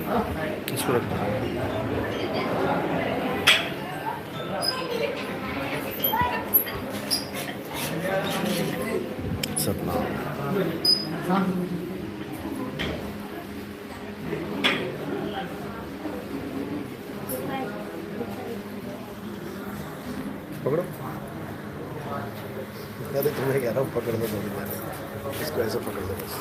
इसको रख दो। सतनाम। पकड़ो। अरे तुम्हें कह रहा हूँ पकड़ दो, इसको ऐसे पकड़ दो बस।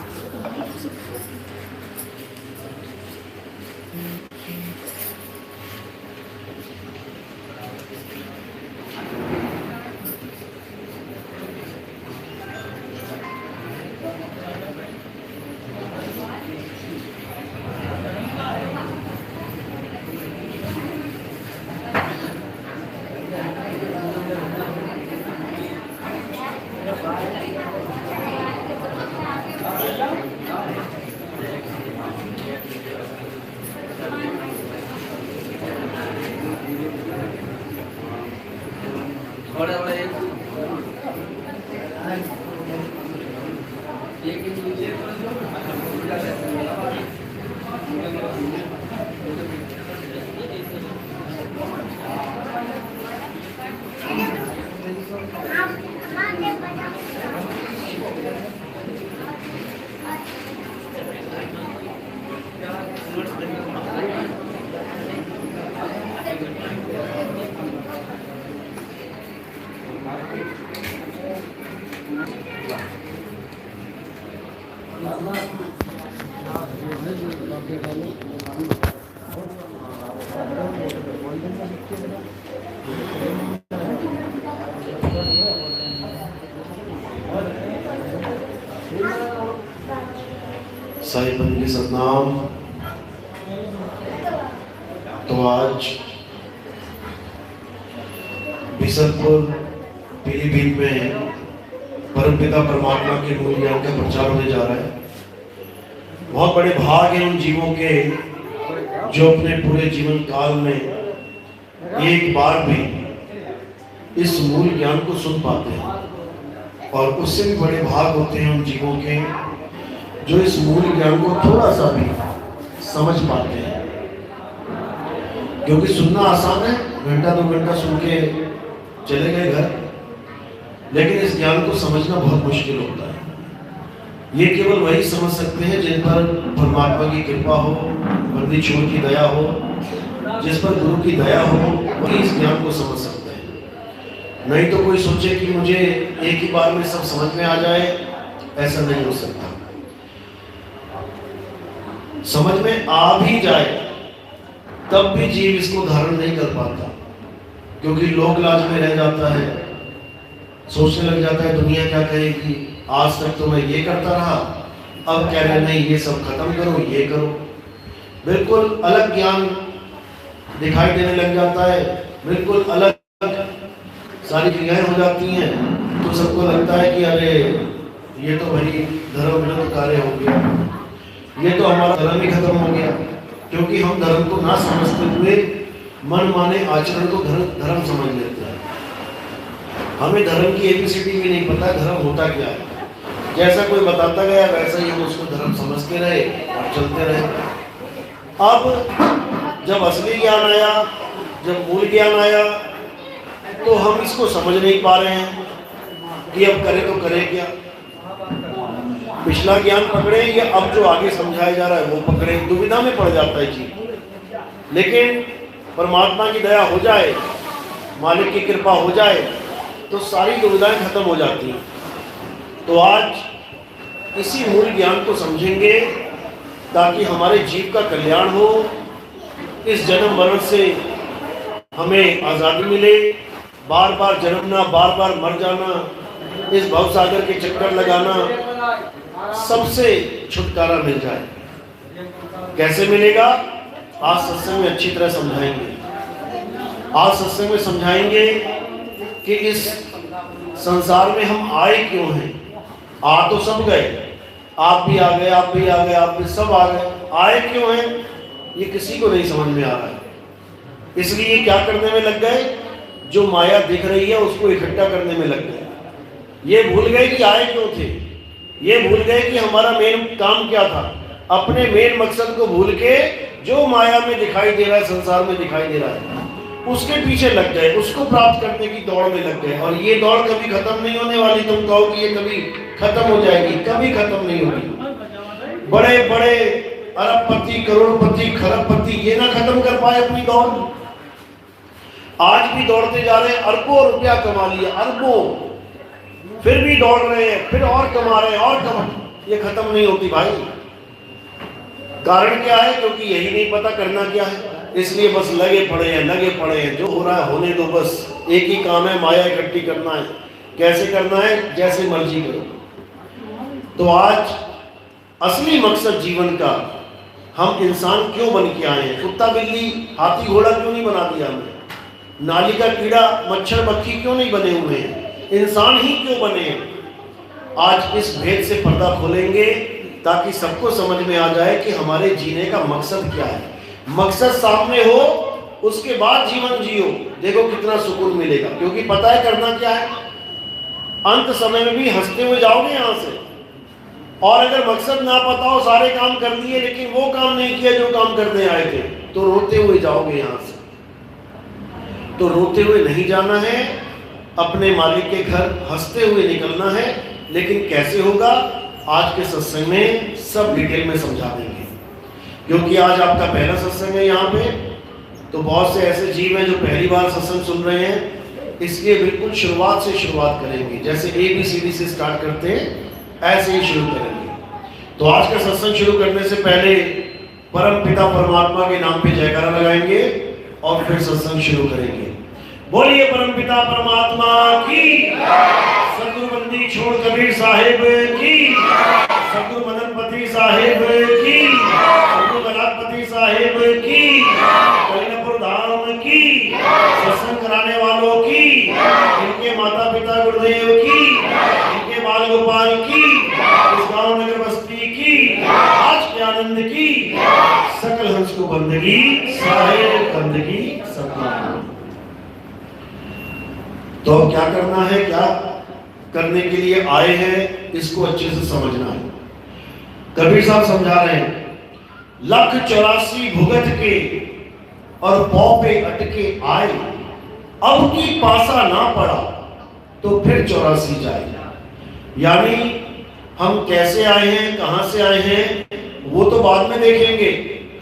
साईं बंदी सतनाम। तो आज बिसरपुर पीलीभीत में परमपिता परमात्मा के मूल ज्ञान का प्रचार होने जा रहा है। बहुत बड़े भाग हैं उन जीवों के जो अपने पूरे जीवन काल में एक बार भी इस मूल ज्ञान को सुन पाते हैं, और उससे भी बड़े भाग होते हैं उन जीवों के जो इस मूल ज्ञान को थोड़ा सा भी समझ पाते हैं। क्योंकि सुनना आसान है, घंटा 2 घंटा सुन के चले गए घर, लेकिन इस ज्ञान को समझना बहुत मुश्किल होता है। ये केवल वही समझ सकते हैं जिन पर परमात्मा की कृपा हो, बंदी छोड़ की दया हो, जिस पर गुरु की दया हो, वही इस ज्ञान को समझ सकते हैं। नहीं तो कोई सोचे कि मुझे एक ही बार में सब समझ में आ जाए, ऐसा नहीं हो सकता। समझ में आ भी जाए तब भी जीव इसको धारण नहीं कर पाता, क्योंकि लोक लाज में रह जाता है, सोचने लग जाता है दुनिया क्या कहेगी, आज तक तो मैं ये करता रहा, अब कह रहे नहीं ये सब खत्म करो, ये करो। बिल्कुल अलग ज्ञान दिखाई देने लग जाता है, बिल्कुल अलग सारी क्रियाएं हो जाती हैं, तो सबको लगता है कि अरे ये तो भाई धर्म विरुद्ध कार्य हो गया, ये तो हमारा धर्म ही खत्म हो गया। क्योंकि हम धर्म को ना समझते हुए मन माने आचरण को धर्म समझ लेते हैं। हमें धर्म की एबीसीडी भी नहीं पता धर्म होता क्या है। जैसा कोई बताता गया वैसा ही हम उसको धर्म समझते रहे और चलते रहे। अब जब असली ज्ञान आया, जब मूल ज्ञान आया, तो हम इसको समझ नहीं पा रहे हैं कि अब करें तो करें क्या। पिछला ज्ञान पकड़े या अब जो आगे समझाया जा रहा है वो पकड़े, दुविधा में पड़ जाता है जी। लेकिन परमात्मा की दया हो जाए, मालिक की कृपा हो जाए, तो सारी दुविधाएं खत्म हो जाती हैं। तो आज इसी मूल ज्ञान को समझेंगे ताकि हमारे जीव का कल्याण हो, इस जन्म मरण से हमें आज़ादी मिले, बार बार जन्मना, बार बार मर जाना, इस भवसागर के चक्कर लगाना, सबसे छुटकारा मिल जाए। कैसे मिलेगा? आज सत्संग में अच्छी तरह समझाएंगे। आज सत्संग में समझाएंगे कि इस संसार में हम आए क्यों हैं। आ तो सब गए, आप भी आ गए, आप भी आ गए, आप भी सब आ गए, आए क्यों हैं ये किसी को नहीं समझ में आ रहा है। इसलिए क्या करने में लग गए, जो माया दिख रही है उसको इकट्ठा करने में लग गए। ये भूल गए कि आए क्यों थे, ये भूल गए कि हमारा मेन काम क्या था। अपने मेन मकसद को भूल के जो माया में दिखाई दे रहा है, संसार में दिखाई दे रहा है, उसके पीछे लग गए, उसको प्राप्त करने की दौड़ में लग गए। और ये दौड़ कभी खत्म नहीं होने वाली। तुम कहो कि ये कभी खत्म हो जाएगी, कभी खत्म नहीं होगी। बड़े बड़े अरबपति, करोड़पति, खरबपति ये ना खत्म कर पाए अपनी दौड़। आज भी दौड़ते जा रहे हैं, अरबों रुपया कमा लिया, अरबों, फिर भी दौड़ रहे हैं, फिर और कमा रहे हैं, और कमा, ये खत्म नहीं होती भाई। कारण क्या है? क्योंकि यही नहीं पता करना क्या है, इसलिए बस लगे पड़े हैं, लगे पड़े हैं। जो हो रहा है होने दो, बस एक ही काम है, माया इकट्ठी करना है। कैसे करना है? जैसे मर्जी करो। तो आज असली मकसद जीवन का, हम इंसान क्यों बन के आए हैं? कुत्ता बिल्ली हाथी घोड़ा क्यों नहीं बना दिया हमने? नाली का कीड़ा मच्छर मक्खी क्यों नहीं बने हुए हैं? इंसान ही क्यों बने हैं? आज इस भेद से पर्दा खोलेंगे ताकि सबको समझ में आ जाए कि हमारे जीने का मकसद क्या है। मकसद सामने हो, उसके बाद जीवन जियो, देखो कितना सुकून मिलेगा। क्योंकि पता है करना क्या है, अंत समय में भी हंसते हुए जाओगे यहां से। और अगर मकसद ना पता हो, सारे काम कर लिए लेकिन वो काम नहीं किया जो काम करने आए थे, तो रोते हुए जाओगे यहां से। तो रोते हुए नहीं जाना है, अपने मालिक के घर हंसते हुए निकलना है। लेकिन कैसे होगा? आज के सत्संग में सब डिटेल में समझा देंगे। क्योंकि आज आपका पहला सत्संग है यहाँ पे, तो बहुत से ऐसे जीव हैं जो पहली बार सत्संग सुन रहे हैं, इसलिए बिल्कुल शुरुआत से शुरुआत करेंगे। जैसे ABCD से स्टार्ट करते हैं, ऐसे ही शुरू करेंगे। तो आज का सत्संग शुरू करने से पहले परम पिता परमात्मा के नाम पे जयकारा लगाएंगे और फिर सत्संग शुरू करेंगे। बोलिए परम पिता परमात्मा की, सदगुरु बंदी छोड़ कबीर साहिब की, सदगुरु मदनपति साहिब की, सदगुरु गलापति साहिब की, कलियापुर धाम की, सत्संग कराने वालों की, इनके माता पिता गुरुदेव की, इनके बाल गोपाल की, इस गांव नगर बस्ती की, आज के आनंद की, सकल हंस को बंदगी साहिब बंदगी सतनाम। तो क्या करना है, क्या करने के लिए आए हैं, इसको अच्छे से समझना है। कबीर साहब समझा रहे हैं, 184 भुगत के और पौ पे अटके आए, अब की पासा ना पड़ा तो फिर 84 जाए। यानी हम कैसे आए हैं, कहां से आए हैं, वो तो बाद में देखेंगे।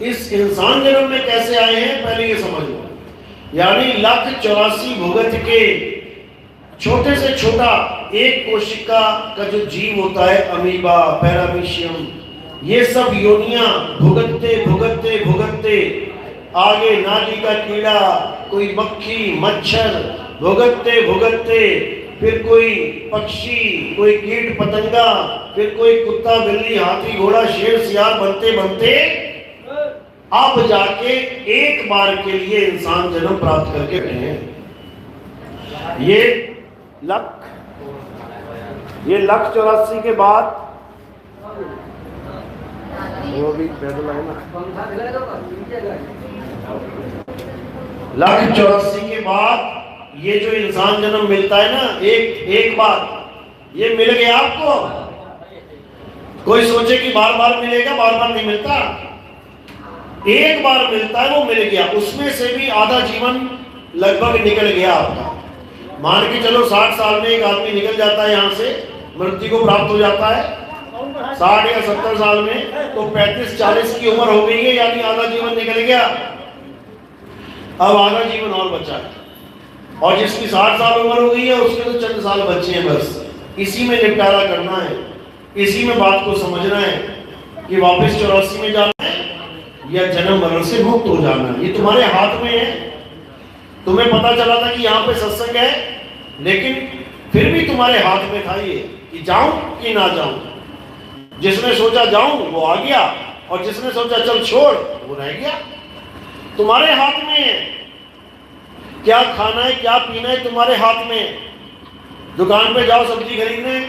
इस इंसान जन्म में कैसे आए हैं पहले ये समझ लो। यानी 184 भुगत के, छोटे से छोटा एक कोशिका का जो जीव होता है, अमीबा, पैरामीशियम, ये सब योनियां भुगतते भुगतते भुगतते आगे नाली का कीड़ा, कोई मक्खी मच्छर, भुगतते भुगतते फिर कोई पक्षी, कोई कीट पतंगा, फिर कोई कुत्ता बिल्ली हाथी घोड़ा शेर सियार बनते बनते अब जाके एक बार के लिए इंसान जन्म प्राप्त करके रहे हैं। ये 184 के बाद वो भी पैदल है ना, 184 के बाद ये जो इंसान जन्म मिलता है ना, एक बार ये मिल गया आपको। कोई सोचे कि बार बार मिलेगा, बार बार नहीं मिलता, एक बार मिलता है, वो मिल गया। उसमें से भी आधा जीवन लगभग निकल गया आपका। मान के चलो 60 साल में एक आदमी निकल जाता है यहाँ से, मृत्यु को प्राप्त हो जाता है 60 या 70 साल में, तो 35-40 की उम्र हो गई है, यानी आधा जीवन निकल गया। अब आधा जीवन और बचा है, और जिसकी 60 साल उम्र हो गई है उसके तो चंद साल बचे हैं। बस इसी में निपटारा करना है, इसी में बात को समझना है कि वापस 84 में जाना है या जन्म मरण से मुक्त हो जाना है। ये तुम्हारे हाथ में है। तुम्हें पता चला था कि यहाँ पे सत्संग है, लेकिन फिर भी तुम्हारे हाथ में था ये कि जाऊं कि ना जाऊं। जिसने सोचा जाऊं वो आ गया, और जिसने सोचा चल छोड़ वो रह गया। तुम्हारे हाथ में है, क्या खाना है क्या पीना है तुम्हारे हाथ में। दुकान पे जाओ सब्जी खरीदने,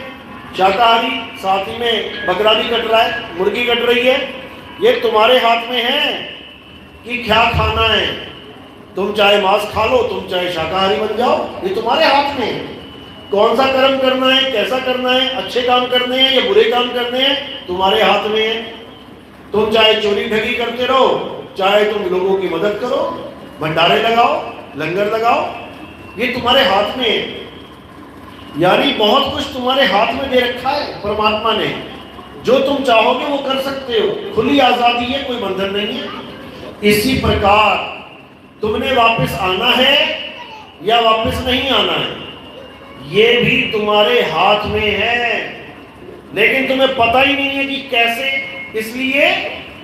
शाकाहारी, साथ ही में बकरा भी कट रहा है, मुर्गी कट रही है, ये तुम्हारे हाथ में है कि क्या खाना है। तुम चाहे मांस खा लो, तुम चाहे शाकाहारी बन जाओ, ये तुम्हारे हाथ में है। कौन सा कर्म करना है, कैसा करना है, अच्छे काम करने हैं या बुरे काम करने हैं, तुम्हारे हाथ में है। तुम चाहे चोरी ठगी करते रहो, चाहे तुम लोगों की मदद करो, भंडारे लगाओ, लंगर लगाओ, ये तुम्हारे हाथ में है। यानी बहुत कुछ तुम्हारे हाथ में दे रखा है परमात्मा ने, जो तुम चाहोगे वो कर सकते हो, खुली आजादी है, कोई बंधन नहीं है। इसी प्रकार तुमने वापस आना है या वापस नहीं आना है, ये भी तुम्हारे हाथ में है, लेकिन तुम्हें पता ही नहीं है कि कैसे, इसलिए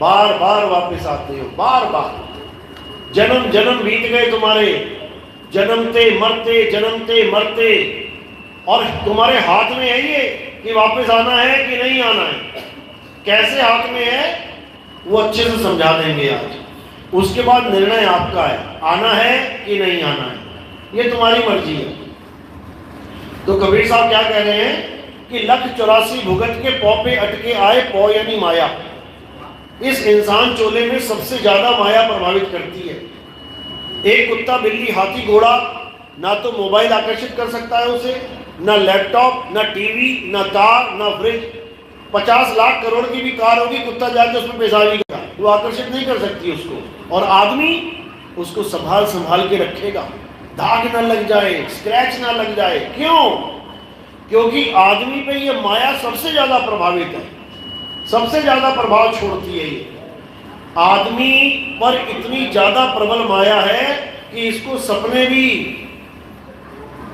बार बार वापस आते हो, बार बार। जन्म जन्म बीत गए तुम्हारे, जन्मते मरते जन्मते मरते, और तुम्हारे हाथ में है ये कि वापस आना है कि नहीं आना है। कैसे हाथ में है वो अच्छे से समझा देंगे आज। उसके बाद निर्णय आपका है, आना है कि नहीं आना है, ये तुम्हारी मर्जी है। तो कबीर साहब क्या कह रहे हैं कि 184 भुगत के पौ पे अटके आए, पौ यानी माया। इस इंसान चोले में सबसे ज्यादा माया प्रभावित करती है। एक कुत्ता, बिल्ली, हाथी, घोड़ा ना तो मोबाइल आकर्षित कर सकता है उसे, ना लैपटॉप, ना टीवी, ना कार, ना फ्रिज। 50 लाख करोड़ की भी कार होगी, कुत्ता जाके उसमें पेशाबी करेगा, वो आकर्षित नहीं कर सकती उसको। और आदमी उसको संभाल संभाल के रखेगा, दाग ना लग जाए, स्क्रैच ना लग जाए। क्यों? क्योंकि आदमी पे ये माया सबसे ज्यादा प्रभावित है, सबसे ज्यादा प्रभाव छोड़ती है ये। आदमी पर इतनी ज्यादा प्रबल माया है कि इसको सपने भी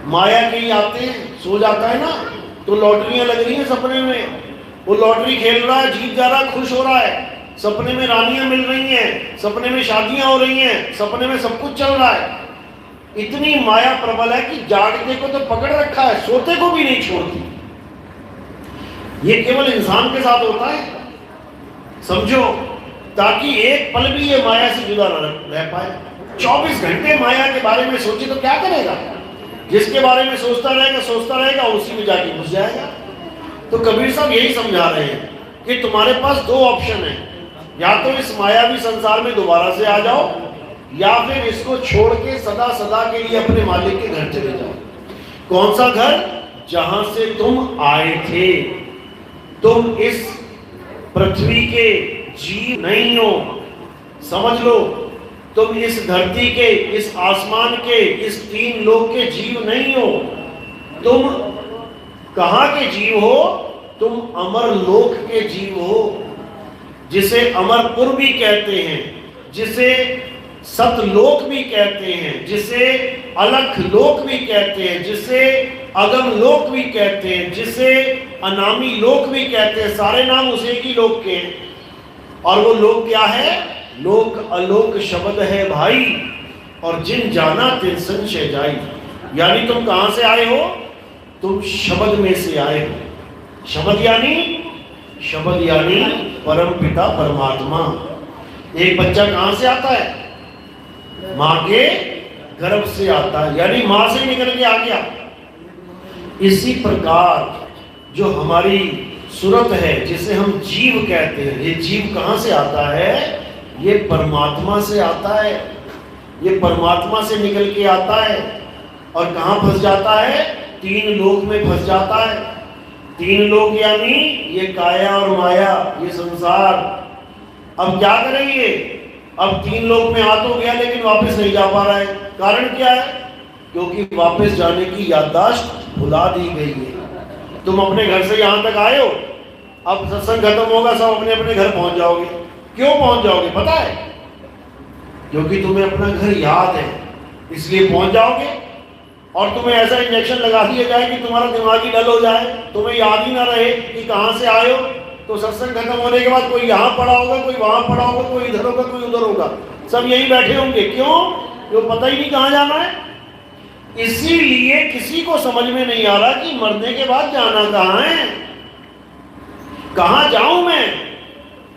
माया के ही आते हैं। सो जाता है ना तो लॉटरियां लग रही हैं सपने में, वो लॉटरी खेल रहा है, जीत जा रहा है, खुश हो रहा है। सपने में रानियां मिल रही हैं, सपने में शादियां हो रही हैं, सपने में सब कुछ चल रहा है। इतनी माया प्रबल है कि जागते को तो पकड़ रखा है, सोते को भी नहीं छोड़ती। ये केवल इंसान के साथ होता है, समझो, ताकि एक पल भी ये माया से जुदा न रह पाए। 24 घंटे माया के बारे में सोचे तो क्या करेगा? जिसके बारे में सोचता रहेगा उसी में जाके घुस जाएगा। तो कबीर साहब यही समझा रहे हैं कि तुम्हारे पास दो ऑप्शन है, या तो इस मायावी संसार में दोबारा से आ जाओ, या फिर इसको छोड़ के सदा सदा के लिए अपने मालिक के घर चले जाओ। कौन सा घर? जहां से तुम आए थे। तुम इस पृथ्वी के जीव नहीं हो, समझ लो। तुम इस धरती के, इस आसमान के, इस 3 लोक के जीव नहीं हो। तुम कहां के जीव हो? तुम अमर लोक के जीव हो, जिसे अमरपुर भी कहते हैं, जिसे सतलोक भी कहते हैं, जिसे अलख लोक भी कहते हैं, जिसे अगम लोक भी कहते हैं, जिसे अनामी लोक भी कहते हैं। सारे नाम उसे ही लोक के हैं। और वो लोक क्या है? लोक अलोक शब्द है भाई, और जिन जाना तिन संशय जाई। यानी तुम कहां से आए हो? तुम शब्द में से आए हो। शब्द यानी परम पिता परमात्मा। एक बच्चा कहां से आता है? मां के गर्भ से आता है, यानी मां से निकल के आ गया। इसी प्रकार जो हमारी सूरत है, जिसे हम जीव कहते हैं, ये जीव कहां से आता है? ये परमात्मा से आता है। ये परमात्मा से निकल के आता है और कहां फंस जाता है? 3 लोक में फंस जाता है। 3 लोक यानी ये काया और माया, ये संसार। अब क्या करेंगे? अब 3 लोक में आ तो गया, लेकिन वापस नहीं जा पा रहा है। कारण क्या है? क्योंकि वापस जाने की याददाश्त भुला दी गई है। तुम अपने घर से यहां तक आए हो, अब सत्संग खत्म होगा, सब अपने अपने घर पहुंच जाओगे। क्यों पहुंच जाओगे पता है? क्योंकि तुम्हें अपना घर याद है, इसलिए पहुंच जाओगे। और तुम्हें ऐसा इंजेक्शन लगा दिया जाए कि तुम्हारा दिमाग ही डल हो जाए, तुम्हें याद ही ना रहे कि कहां से आए हो। तो सत्संग खत्म होने के बाद कोई यहाँ पड़ा होगा, कोई वहां पड़ा होगा, कोई इधर होगा, कोई उधर होगा, सब यही बैठे होंगे। क्यों? जो पता ही नहीं कहां जाना है। इसीलिए किसी को समझ में नहीं आ रहा कि मरने के बाद जाना कहां है, कहां जाऊं मैं।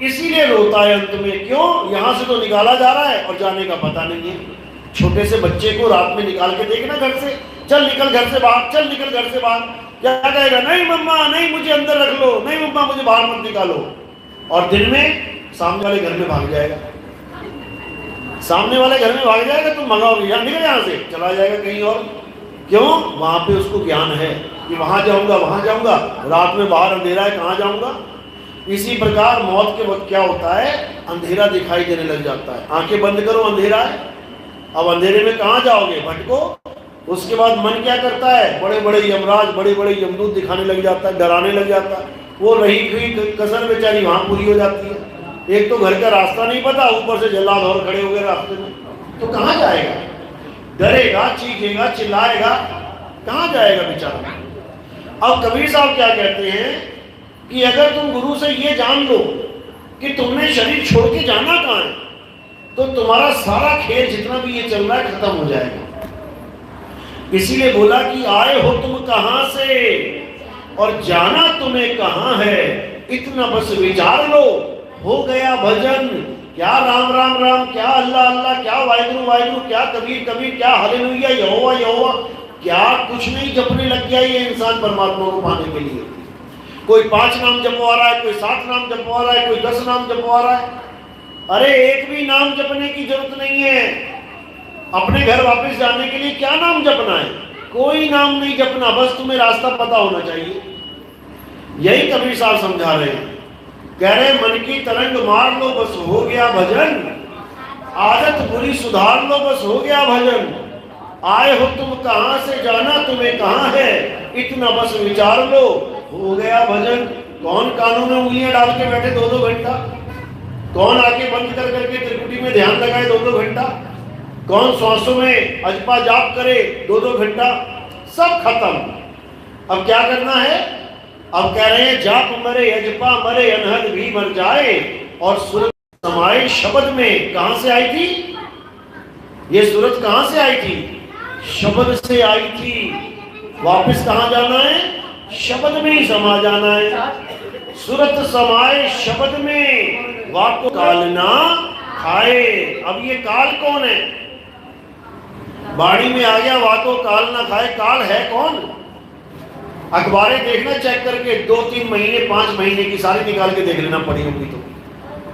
इसीलिए रोता है अंत में। क्यों? यहां से तो निकाला जा रहा है और जाने का पता नहीं है। छोटे से बच्चे को रात में निकाल के देखना घर से, चल निकल घर से बाहर, चल निकल घर से बाहर, क्या कहेगा? नहीं मम्मा, नहीं मुझे अंदर रख लो, नहीं मम्मा मुझे बाहर मत निकालो। और दिन में सामने वाले घर में भाग जाएगा, सामने वाले घर में भाग जाएगा, तुम मंगाओगे यार निकल यहाँ से, चला जाएगा कहीं और। क्यों? वहां पे उसको ज्ञान है कि वहां जाऊंगा, वहां जाऊंगा, रात में बाहर अंधेरा है, कहां जाऊंगा। इसी प्रकार मौत के वक्त क्या होता है, अंधेरा दिखाई देने लग जाता है। आंखें बंद करो, अंधेरा है। अब अंधेरे में कहाँ जाओगे, भटको। उसके बाद मन क्या करता है, बड़े बड़े यमराज, बड़े बड़े यमदूत दिखाने लग जाता है, डराने लग जाता है। वो रही हुई कसर बेचारी वहां पूरी हो जाती है। एक तो घर का रास्ता नहीं पता, ऊपर से जल्लाद और खड़े हो गए रास्ते में, तो कहाँ जाएगा, डरेगा, चीखेगा, चिल्लाएगा, कहाँ जाएगा बेचारा। अब कबीर साहब क्या कहते हैं कि अगर तुम गुरु से ये जान लो कि तुमने शरीर छोड़ के जाना कहाँ है, तो तुम्हारा सारा खेल जितना भी ये चल रहा है खत्म हो जाएगा। इसीलिए बोला कि आए हो तुम कहां से और जाना तुम्हें कहां है, इतना बस विचार लो, हो गया भजन। क्या राम राम राम, क्या अल्लाह अल्लाह, क्या वाहिगुरु वाहिगुरु, क्या कबीर कबीर, क्या हालेलुया, यहोवा यहोवा, क्या कुछ नहीं जपने लग गया ये इंसान परमात्मा को पाने के लिए। कोई 5 नाम जपवा रहा है, कोई 7 नाम जपवा रहा है, कोई 10 नाम जपवा रहा है। अरे एक भी नाम जपने की जरूरत नहीं है। अपने घर वापस जाने के लिए क्या नाम जपना है, कोई नाम नहीं जपना, बस तुम्हें रास्ता पता होना चाहिए। यही कबीर साहब समझा रहे हैं, कह रहे मन की तरंग मार लो बस हो गया भजन, आदत बुरी सुधार लो बस हो गया भजन। आए हो तुम कहां से जाना तुम्हें कहां है, इतना बस विचार लो, हो गया भजन। कौन कानों में उंगलियां डाल के बैठे 2-2 घंटा, कौन आंखें बंद कर करके त्रिकुटी में ध्यान लगाए 2-2 घंटा, कौन श्वासों में अजपा जाप करे 2-2 घंटा, सब खत्म। अब क्या करना है, अब कह रहे हैं जाप मरे अजपा मरे अनहद भी मर जाए, और सूरत समाए शब्द में। कहां से आई थी ये सूरत, कहां से आई थी, शब्द से आई थी। वापस कहां जाना है, शब्द में ही समा जाना है। सूरत समाए शब्द में, वाको काल ना खाए। अब ये काल कौन है, बाड़ी में आ गया वाको काल ना खाए, काल है कौन। अखबारें देखना चेक करके, 2-3 महीने 5 महीने की सारी निकाल के देख लेना पड़ी होगी तो,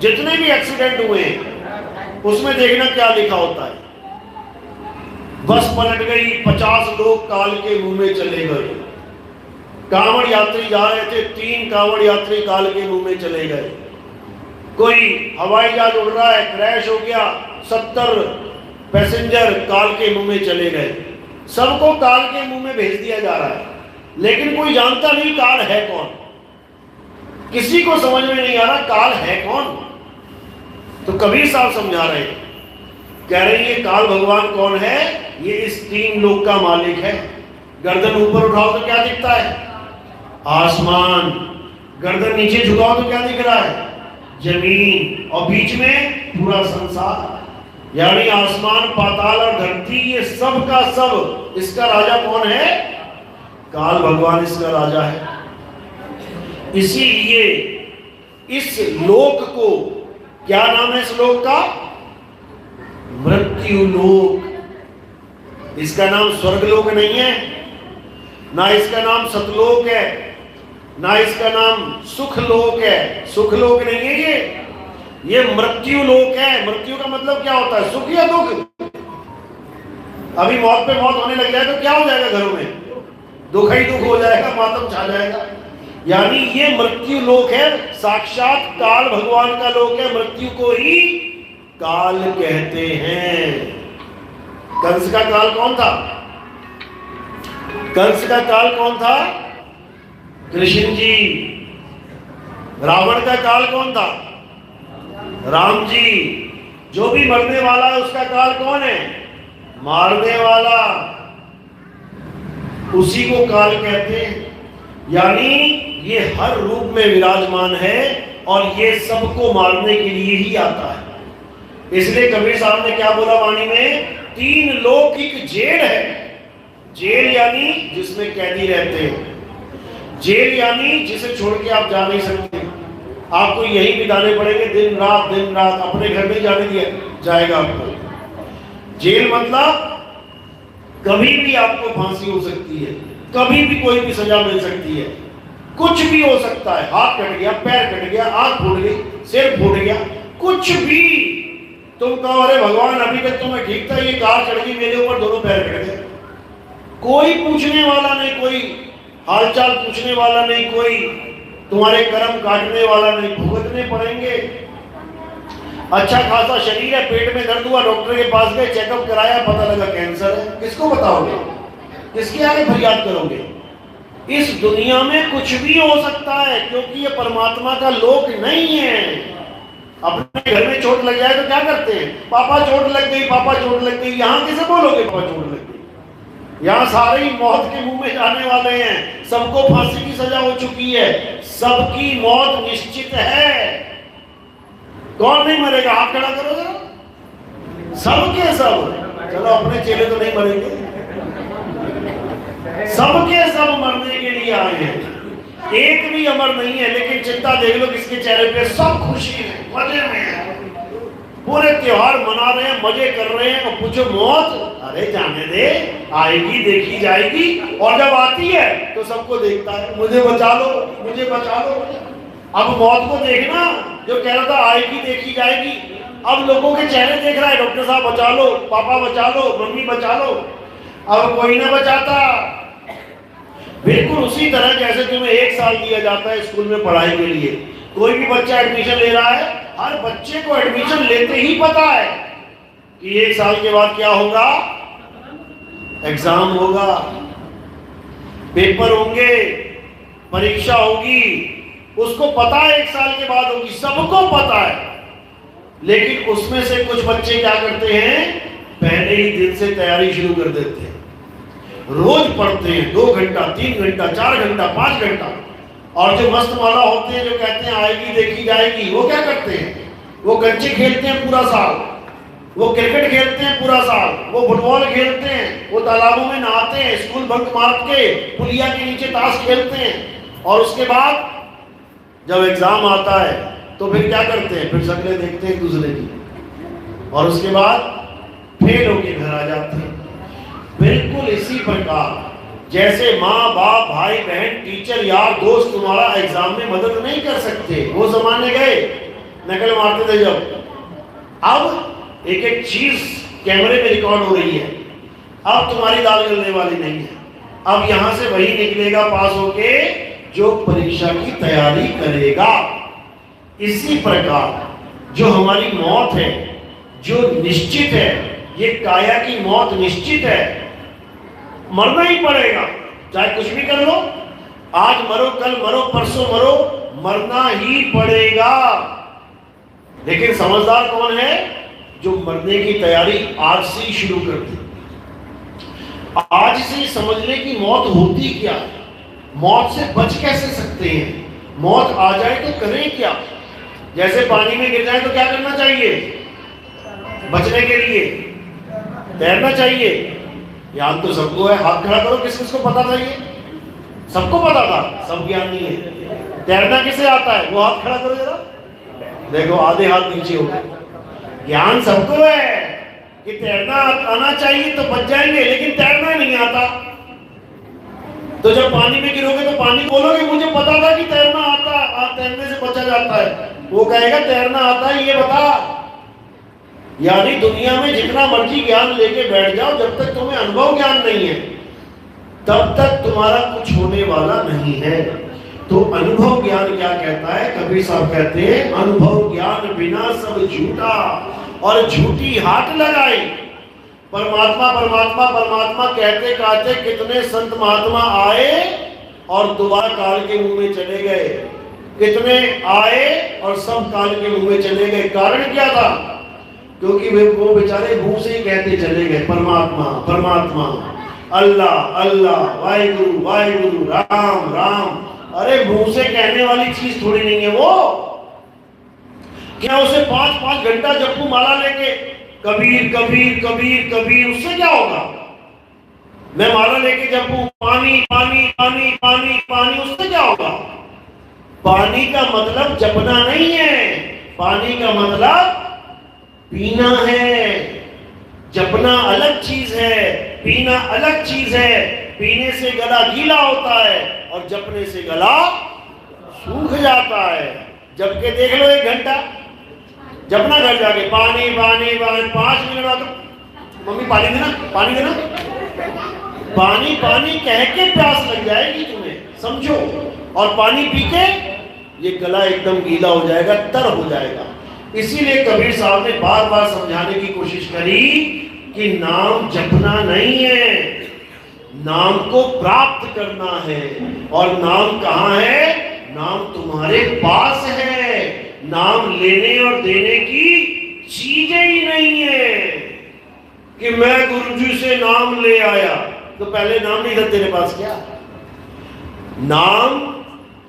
जितने भी एक्सीडेंट हुए उसमें देखना क्या लिखा होता है। बस पलट गई, 50 लोग काल के मुंह में चले गए। कांवड़ यात्री जा रहे थे, 3 कांवड़ यात्री काल के मुंह में चले गए। कोई हवाई जहाज उड़ रहा है, क्रैश हो गया, 70 पैसेंजर काल के मुंह में चले गए। सबको काल के मुंह में भेज दिया जा रहा है, लेकिन कोई जानता नहीं काल है कौन। किसी को समझ में नहीं आ रहा काल है कौन। तो कबीर साहब समझा रहे हैं, कह रहे हैं ये काल भगवान कौन है, ये इस 3 लोक का मालिक है। गर्दन ऊपर उठाओ तो क्या दिखता है, आसमान। गर्दन नीचे झुकाओ तो क्या दिख रहा है, जमीन। और बीच में पूरा संसार, यानी आसमान पाताल और धरती, ये सब का सब। इसका राजा कौन है, काल भगवान इसका राजा है। इसीलिए इस लोक को, क्या नाम है इस लोक का, मृत्यु लोक। इसका नाम स्वर्गलोक नहीं है, ना इसका नाम सतलोक है, ना इसका नाम सुख लोक है। सुख लोक नहीं है ये मृत्यु लोक है। मृत्यु का मतलब क्या होता है, सुख या दुख। अभी मौत पे मौत होने लग जाए तो क्या हो जाएगा, घरों में दुख ही दुख हो जाएगा, मातम छा जाएगा। यानी ये मृत्यु लोक है, साक्षात काल भगवान का लोक है। मृत्यु को ही काल कहते हैं। कंस का काल कौन था, कंस का काल कौन था, कृष्ण जी। रावण का काल कौन था, राम जी। जो भी मरने वाला है उसका काल कौन है, मारने वाला, उसी को काल कहते हैं। यानी ये हर रूप में विराजमान है और ये सबको मारने के लिए ही आता है। इसलिए कबीर साहब ने क्या बोला वाणी में, 3 लौकिक जेल है। जेल यानी जिसमें कैदी रहते हैं, जेल यानी जिसे छोड़ के आप जा नहीं सकते, आपको यही बिताने पड़ेंगे दिन रात, अपने घर में जाने दिया जाएगा आपको। जेल मतलब कभी भी आपको फांसी हो सकती है, कभी भी कोई भी सजा मिल सकती है, कुछ भी हो सकता है। हाथ कट गया, पैर कट गया, आंख फूट गई, सिर फूट गया, कुछ भी। तुम कहो अरे भगवान अभी तक तो मैं ठीक था, ये कार चढ़ गई मेरे ऊपर, दोनों पैर कट गए। कोई पूछने वाला नहीं, कोई हालचाल पूछने वाला नहीं, कोई तुम्हारे कर्म काटने वाला नहीं, भुगतने पड़ेंगे। अच्छा खासा शरीर है, पेट में दर्द हुआ, डॉक्टर के पास गए, चेकअप कराया, पता लगा कैंसर है, किसको बताओगे? किसके आगे फरियाद करोगे? इस दुनिया में कुछ भी हो सकता है, क्योंकि ये परमात्मा का लोक नहीं है। अपने घर में चोट लग जाए तो क्या करते हैं? पापा चोट लग गई, पापा चोट लग गई। यहां किसे बोलोगे पापा चोट लग गई? यहां सारे ही मौत के मुंह में जाने वाले हैं। सबको फांसी की सजा हो चुकी है, सबकी मौत निश्चित है। कौन नहीं मरेगा? हाथ खड़ा करो जरा। सबके सब। चलो अपने चेले तो नहीं मरेंगे, सबके सब मरने के लिए आए हैं। एक भी अमर नहीं है, लेकिन चिंता देख लो किसके चेहरे पे, सब खुशी है, मजे में है, पूरे त्योहार मना रहे हैं, मजे कर रहे हैं। और पूछो मौत, अरे जाने दे, आएगी, देखी जाएगी। और जब आती है तो सबको देखता है, मुझे बचा लो, मुझे बचा लो। अब मौत को देखना, जो कह रहा था आएगी, देखी जाएगी, अब लोगों के चेहरे देख रहा है, डॉक्टर साहब बचा लो, पापा बचा लो, मम्मी बचा लो। अब कोई ना बचाता। बिल्कुल उसी तरह जैसे तुम्हें 1 साल दिया जाता है स्कूल में पढ़ाई के लिए। कोई भी बच्चा एडमिशन ले रहा है, हर बच्चे को एडमिशन लेते ही पता है कि 1 साल के बाद क्या होगा, एग्जाम होगा, पेपर होंगे, परीक्षा होगी। उसको पता है 1 साल के बाद होगी, सबको पता है। लेकिन उसमें से कुछ बच्चे क्या करते हैं, पहले ही दिन से तैयारी शुरू कर देते हैं, रोज पढ़ते हैं 2 घंटा, 3 घंटा, 4 घंटा, 5 घंटा। और जो मस्त वाला होते हैं, जो कहते हैं आएगी देखी जाएगी, वो क्या करते हैं, वो कंचे खेलते हैं पूरा साल, वो क्रिकेट खेलते हैं पूरा साल, वो फुटबॉल खेलते हैं, वो तालाबों में नहाते हैं, स्कूल बंक मार के पुलिया के नीचे ताश खेलते हैं। और उसके बाद जब एग्जाम आता है तो फिर क्या करते हैं, फिर शक्लें देखते हैं दूसरे की, और उसके बाद फेल होके घर आ जाते हैं। बिल्कुल इसी प्रकार जैसे माँ बाप, भाई बहन, टीचर, यार दोस्त तुम्हारा एग्जाम में मदद नहीं कर सकते, वो जमाने गए, नकल मारते थे जब। अब एक एक चीज कैमरे में रिकॉर्ड हो रही है। अब तुम्हारी दाल गलने वाली नहीं है। अब यहां से वही निकलेगा पास होके जो परीक्षा की तैयारी करेगा। इसी प्रकार जो हमारी मौत है, जो निश्चित है, ये काया की मौत निश्चित है, मरना ही पड़ेगा, चाहे कुछ भी कर लो। आज मरो, कल मरो, परसों मरो, मरना ही पड़ेगा। लेकिन समझदार कौन है, जो मरने की तैयारी आज से ही शुरू कर दे। आज से समझ ले कि मौत होती क्या है, मौत से बच कैसे सकते हैं, मौत आ जाए तो करें क्या। जैसे पानी में गिर जाए तो क्या करना चाहिए, बचने के लिए तैरना चाहिए। याद तो सबको है, हाथ खड़ा करो किस किस को पता था, ये सबको पता था, सब ज्ञान नहीं है। तैरना किसे आता है, वो हाथ खड़ा करो जरा, देखो आधे हाथ नीचे हो गए। ज्ञान सबको है कि तैरना आना चाहिए तो बच जाएंगे, लेकिन तैरना नहीं आता। तो जब पानी में गिरोगे तो पानी बोलोगे मुझे पता था कि तैरना आता, तैरने से बचा जाता है। वो कहेगा तैरना आता है, ये बता। यानी दुनिया में जितना मर्जी ज्ञान लेके बैठ जाओ, जब तक तुम्हें अनुभव ज्ञान नहीं है तब तक तुम्हारा कुछ होने वाला नहीं है। तो अनुभव ज्ञान क्या कहता है, कबीर साहब कहते हैं अनुभव ज्ञान बिना सब झूठा, और झूठी हाथ लगाई। परमात्मा परमात्मा परमात्मा कहते कहते कितने संत महात्मा आए और दोबारा काल के मुंह में चले गए, कितने आए और सब काल के मुंह में चले गए। कारण क्या था, क्योंकि वे वो बेचारे मुंह से ही कहते चले गए परमात्मा परमात्मा, अल्लाह अल्लाह, वाहिगुरु वाहिगुरु, राम राम। अरे मुंह से कहने वाली चीज थोड़ी नहीं है वो। क्या उसे 5-5 घंटा जपू माला लेके कबीर कबीर कबीर कबीर, उससे क्या होगा। मैं माला लेके जपू पानी पानी पानी पानी पानी, उससे क्या होगा। पानी का मतलब जपना नहीं है, पानी का मतलब पीना है। जपना अलग चीज है, पीना अलग चीज है। पीने से गला गीला होता है और जपने से गला सूख जाता है। जब के देख लो 1 घंटा जपना, घर जाके पानी पानी पानी, 5 मिनट बाद मम्मी पानी देना पानी देना, पानी पानी कह के प्यास लग जाएगी तुम्हें, समझो। और पानी पी के ये गला एकदम गीला हो जाएगा, तर हो जाएगा। इसीलिए कबीर साहब ने बार बार समझाने की कोशिश करी कि नाम जपना नहीं है, नाम को प्राप्त करना है। और नाम कहाँ है? नाम तुम्हारे पास है। नाम लेने और देने की चीजें ही नहीं है कि मैं गुरुजी से नाम ले आया, तो पहले नाम नहीं था तेरे पास क्या? नाम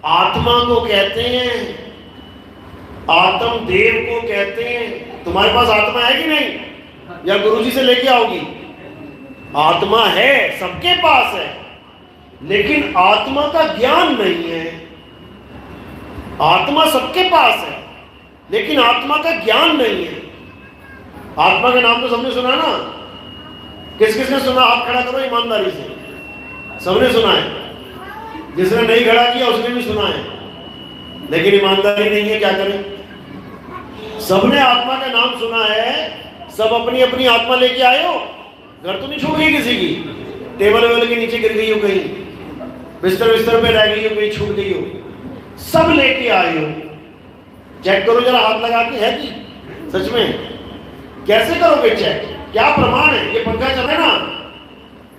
आत्मा को कहते हैं, आत्म देव को कहते हैं। तुम्हारे पास आत्मा है कि नहीं? या गुरुजी से लेके आओगी? आत्मा है, सबके पास है, लेकिन आत्मा का ज्ञान नहीं है। आत्मा सबके पास है, लेकिन आत्मा का ज्ञान नहीं है। आत्मा का नाम तो सबने सुना ना? किस किसने सुना? हाथ खड़ा करो ईमानदारी से। सबने सुना है। जिसने नहीं खड़ा किया उसने भी सुना है, लेकिन ईमानदारी नहीं है, क्या करें? सबने आत्मा का नाम सुना है। सब अपनी अपनी आत्मा लेके आए हो। घर तो नहीं छूट गई किसी की? टेबल वेबल के नीचे गिर गई हो कहीं, बिस्तर पे रह गई हो, कहीं छूट गई हो, सब लेके आए हो। चेक करो जरा, हाथ लगा के, है कि सच में? कैसे करोगे चेक? क्या प्रमाण है? ये पंखा चल रहा है ना,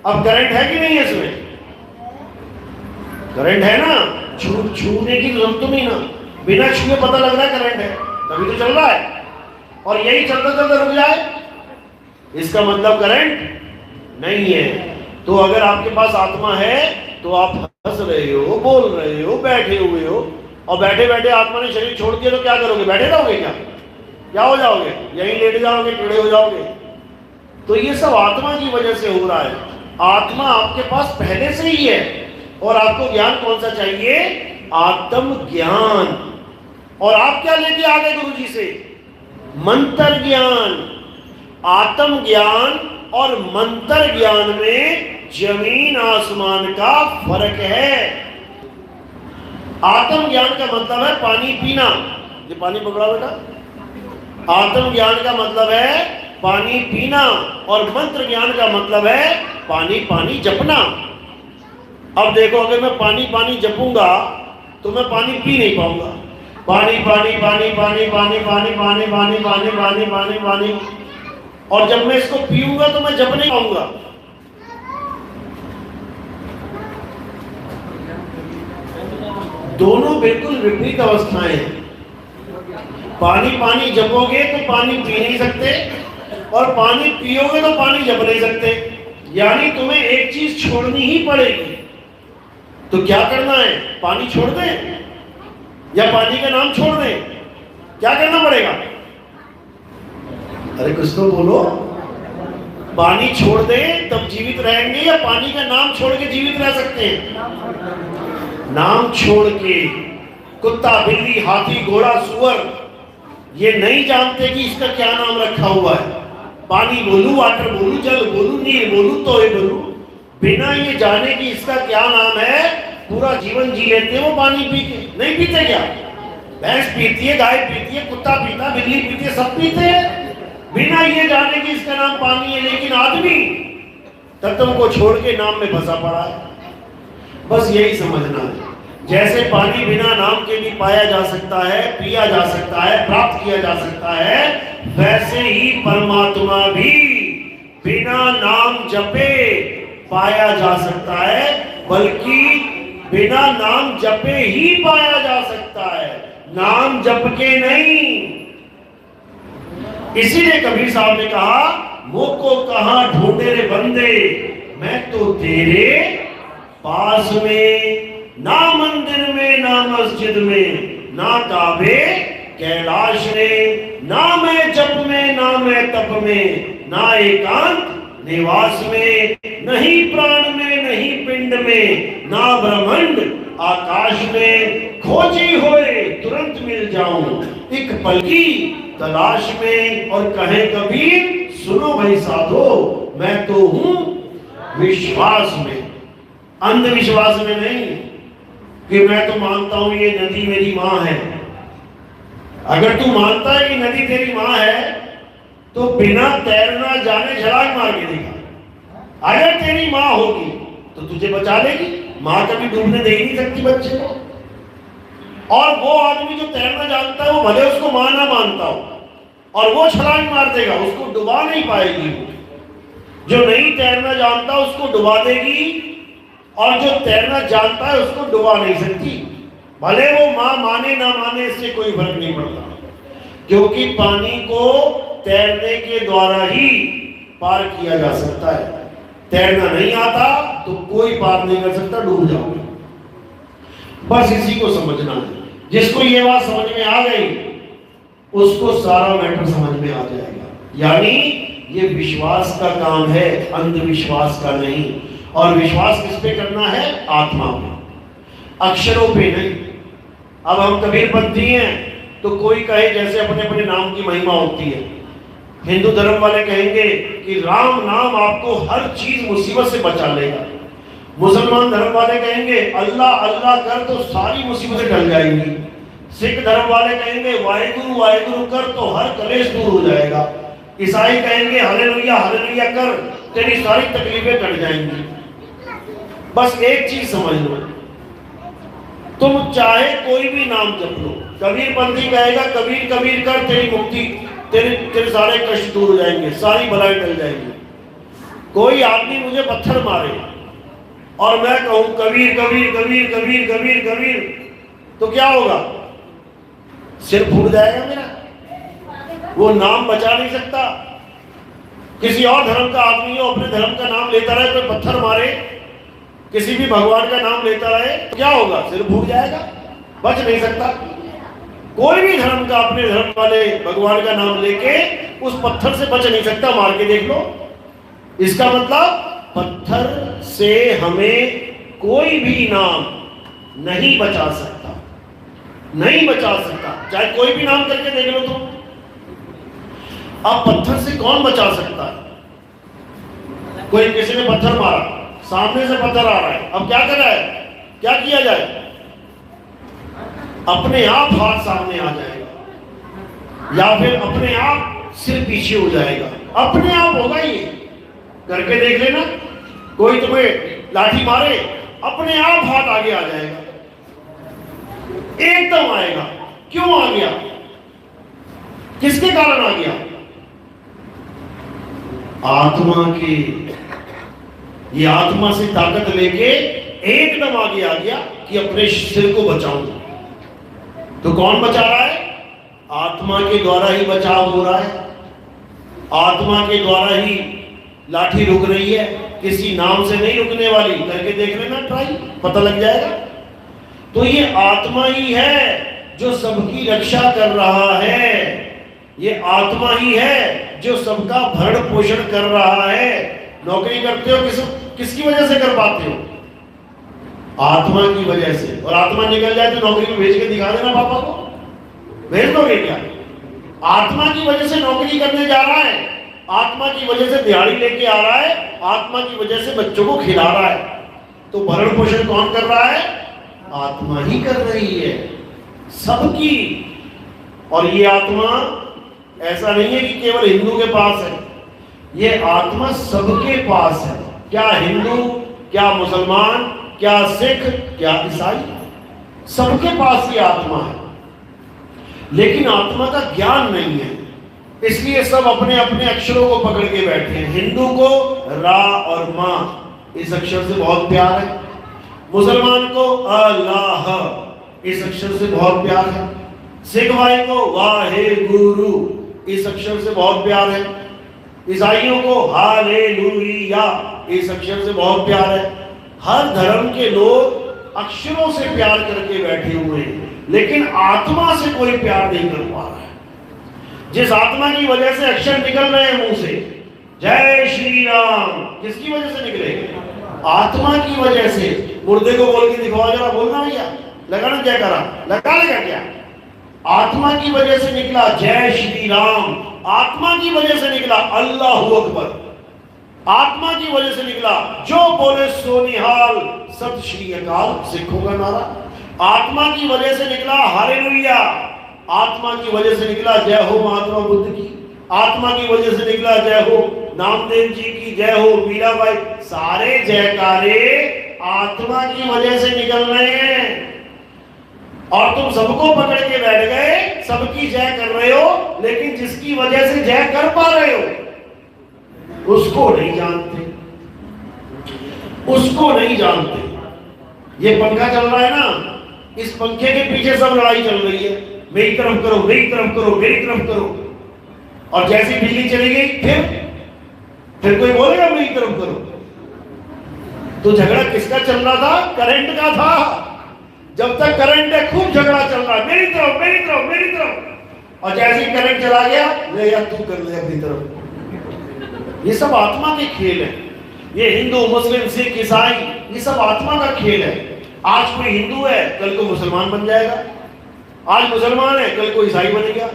अब करंट है कि नहीं है इसमें? करंट है ना, छूने की जरूरत तो नहीं ना, बिना छुए पता लग रहा है करंट है, तभी तो चल रहा है। और यही चलता चलता रुक जाए, इसका मतलब करंट नहीं है। तो अगर आपके पास आत्मा है तो आप हंस रहे हो, बोल रहे हो, बैठे हुए हो, और बैठे बैठे आत्मा ने शरीर छोड़ दिया तो क्या करोगे? बैठे रहोगे क्या? क्या हो जाओगे? यहीं लेट जाओगे, टेढ़े हो जाओगे। तो ये सब आत्मा की वजह से हो रहा है। आत्मा आपके पास पहले से ही है। और आपको ज्ञान कौन सा चाहिए? आत्म ज्ञान। और आप क्या लेके आ गए गुरुजी से? मंत्र ज्ञान। आत्म ज्ञान और मंत्र ज्ञान में जमीन आसमान का फर्क है। आत्म ज्ञान का मतलब है पानी पीना। ये पानी पकड़ा बेटा। आत्म ज्ञान का मतलब है पानी पीना, और मंत्र ज्ञान का मतलब है पानी पानी जपना। अब देखो, अगर मैं पानी पानी जपूंगा तो मैं पानी पी नहीं पाऊंगा। पानी पानी पानी पानी पानी पानी पानी पानी पानी पानी पानी पानी, और जब मैं इसको पीऊंगा तो मैं जप नहीं पाऊंगा। दोनों बिल्कुल विपरीत अवस्थाएं हैं। पानी पानी जपोगे तो पानी पी नहीं सकते, और पानी पियोगे तो पानी जप नहीं सकते। यानी तुम्हें एक चीज छोड़नी ही पड़ेगी। तो क्या करना है? पानी छोड़ दें या पानी का नाम छोड़ दें? क्या करना पड़ेगा? अरे कुछ तो बोलो। पानी छोड़ दें तब जीवित रहेंगे, या पानी का नाम छोड़ के जीवित रह सकते हैं? नाम छोड़ के कुत्ता, बिल्ली, हाथी, घोड़ा, सुअर ये नहीं जानते कि इसका क्या नाम रखा हुआ है। पानी बोलूं, वाटर बोलूं, जल बोलूं, नीर बोलूं, तोय बोलूं, बिना ये जाने कि इसका क्या नाम है पूरा जीवन जी लेते हैं वो पानी पी के। नहीं पीते क्या? भैंस पीती है, गाय पीती है, कुत्ता पीता, बिल्ली पीती है, सब पीते हैं बिना ये जाने कि इसका नाम पानी है। लेकिन आदमी तत्व को छोड़ के नाम में फंसा पड़ा है। बस यही समझना है। जैसे पानी बिना नाम के भी पाया जा सकता है, पिया जा सकता है, प्राप्त किया जा सकता है, वैसे ही परमात्मा भी बिना नाम जपे पाया जा सकता है, बल्कि बिना नाम जपे ही पाया जा सकता है, नाम जप के नहीं। इसीलिए कबीर साहब ने कहा, मुझको कहां ढूंढे रे बंदे, मैं तो तेरे पास में, ना मंदिर में, ना मस्जिद में, ना काबे कैलाश में, ना मैं जप में, ना मैं तप में, ना एकांत निवास में, नहीं प्राण में, नहीं पिंड में, ना ब्रह्मांड आकाश में, खोजी होए तुरंत मिल जाऊं एक पल की तलाश में। और कहे कबीर, सुनो भाई साधो, मैं तो हूं विश्वास में, अंधविश्वास में नहीं कि मैं तो मानता हूं ये नदी मेरी मां है। अगर तू मानता है कि नदी तेरी मां है तो बिना तैरना जाने छलांग मार के दिखा। अगर तेरी मां होगी तो तुझे बचा लेगी। मां कभी डूबने दे ही नहीं सकती बच्चे को। और वो आदमी जो तैरना जानता है वो भले उसको मां ना मानता हो और वो छलांग मार देगा, उसको डुबा नहीं पाएगी। जो नहीं तैरना जानता उसको डुबा देगी और जो तैरना जानता है उसको डुबा नहीं सकती। भले वो मां माने ना माने, इससे कोई फर्क नहीं पड़ता, क्योंकि पानी को तैरने के द्वारा ही पार किया जा सकता है। तैरना नहीं आता तो कोई पार नहीं कर सकता, डूब जाओगे। बस इसी को समझना है। जिसको ये बात समझ में आ गई उसको सारा मैटर समझ में आ जाएगा। यानी ये विश्वास का काम है, अंधविश्वास का नहीं। और विश्वास किस पे करना है? आत्मा पे, अक्षरों पे नहीं। अब हम कबीरपंथी हैं तो कोई कहे जैसे अपने अपने नाम की महिमा होती है। हिंदू धर्म वाले कहेंगे कि राम नाम आपको हर चीज मुसीबत से बचा लेगा। मुसलमान धर्म वाले कहेंगे अल्लाह अल्लाह कर तो सारी मुसीबतें टल जाएंगी। सिख धर्म वाले कहेंगे वाहेगुरु वाहेगुरु कर तो हर कलेश दूर हो जाएगा। ईसाई कहेंगे हालेलुया हालेलुया कर, तेरी सारी तकलीफें कट जाएंगी। बस एक चीज समझ लो, तुम चाहे कोई भी नाम जप लो। कबीरपंथी कहेगा कबीर कबीर कर, तेरी मुक्ति, तेरे सारे कष्ट दूर हो जाएंगे, सारी भलाई टल जाएंगी। कोई आदमी मुझे पत्थर मारे और मैं कहूं कबीर कबीर कबीर कबीर कबीर कबीर, तो क्या होगा? सिर फूट जाएगा मेरा, वो नाम बचा नहीं सकता। किसी और धर्म का आदमी हो, अपने धर्म का नाम लेता रहे, कोई पत्थर मारे, किसी भी भगवान का नाम लेता रहे, तो क्या होगा? सिर फूट जाएगा, बच नहीं सकता। कोई भी धर्म का अपने धर्म वाले भगवान का नाम लेके उस पत्थर से बच नहीं सकता, मार के देख लो। इसका मतलब पत्थर से हमें कोई भी नाम नहीं बचा सकता, नहीं बचा सकता, चाहे कोई भी नाम करके देख लो तुम। अब पत्थर से कौन बचा सकता है? कोई किसी ने पत्थर मारा, सामने से पत्थर आ रहा है, अब क्या कर रहा है? क्या किया जाए? अपने आप हाथ सामने आ जाएगा या फिर अपने आप सिर पीछे हो जाएगा, अपने आप होगा। ये करके देख लेना, कोई तुम्हें लाठी मारे, अपने आप हाथ आगे आ जाएगा, एकदम आएगा। क्यों आ गया? किसके कारण आ गया? आत्मा की। ये आत्मा से ताकत लेके एकदम आगे आ गया कि अपने सिर को बचाऊं। तो कौन बचा रहा है? आत्मा के द्वारा ही बचाव हो रहा है, आत्मा के द्वारा ही लाठी रुक रही है, किसी नाम से नहीं रुकने वाली। करके देख लेना, ट्राई, पता लग जाएगा। तो ये आत्मा ही है जो सबकी रक्षा कर रहा है, ये आत्मा ही है जो सबका भरण पोषण कर रहा है। नौकरी करते हो किसकी वजह से कर पाते हो? आत्मा की वजह से। और आत्मा निकल जाए तो नौकरी में भेज के दिखा देना पापा को, भेज दोगे क्या? आत्मा की वजह से नौकरी करने जा रहा है, आत्मा की वजह से दिहाड़ी लेके आ रहा है, आत्मा की वजह से बच्चों को खिला रहा है। तो भरण पोषण कौन कर रहा है? आत्मा ही कर रही है सबकी। और ये आत्मा ऐसा नहीं है कि केवल हिंदू के पास है, ये आत्मा सबके पास है। क्या हिंदू, क्या मुसलमान, क्या सिख, क्या ईसाई, सबके पास ये आत्मा है। लेकिन आत्मा का ज्ञान नहीं है, इसलिए सब अपने अपने अक्षरों को पकड़ के बैठे हैं। हिंदू को रा और मां, इस अक्षर से बहुत प्यार है। मुसलमान को अल्लाह, इस अक्षर से बहुत प्यार है। सिख भाई को वाहेगुरु, इस अक्षर से बहुत प्यार है। ईसाइयों को हालेलुया, इस अक्षर से बहुत प्यार है। हर धर्म के लोग अक्षरों से प्यार करके बैठे हुए हैं, लेकिन आत्मा से कोई प्यार नहीं कर पा रहा है। जिस आत्मा की वजह से अक्षर निकल रहे हैं मुंह से, जय श्री राम, किसकी वजह से निकले? आत्मा की वजह से। मुर्दे को बोल के दिखाओ जरा, बोलना भैया, लगाना क्या करा, लगा लेगा क्या? आत्मा की वजह से निकला जय श्री राम, आत्मा की वजह से निकला अल्लाहू अकबर, आत्मा की वजह से निकला जो बोले सोनिहाल सत श्री अकाल, सिखों का नारा। आत्मा की वजह से निकला हालेलुया, आत्मा की वजह से निकला जय हो महात्मा बुद्ध की, आत्मा की वजह से निकला जय हो नामदेव जी की, जय हो मीराबाई। सारे जयकारे आत्मा की वजह से निकल रहे हैं। और तुम सबको पकड़ के बैठ गए, सबकी जय कर रहे हो, लेकिन जिसकी वजह से जय कर पा रहे हो उसको नहीं जानते, उसको नहीं जानते। ये पंखा चल रहा है ना, इस पंखे के पीछे सब लड़ाई चल रही है, मेरी तरफ करो, मेरी तरफ करो, मेरी तरफ करो। और जैसी बिजली चली गई फिर कोई बोलेगा मेरी तरफ करो। तो झगड़ा किसका चल रहा था? करंट का था। जब तक करंट है खूब झगड़ा चल रहा है, मेरी तरफ, मेरी तरफ, मेरी तरफ। और जैसे ही करंट चला गया, ले यार तू कर ले अपनी तरफ। ये सब आत्मा के खेल है। ये हिंदू, मुस्लिम, सिख, ईसाई, ये सब आत्मा का खेल है। आज कोई हिंदू है, कल को मुसलमान बन जाएगा। आज मुसलमान है, कल को ईसाई बन गया।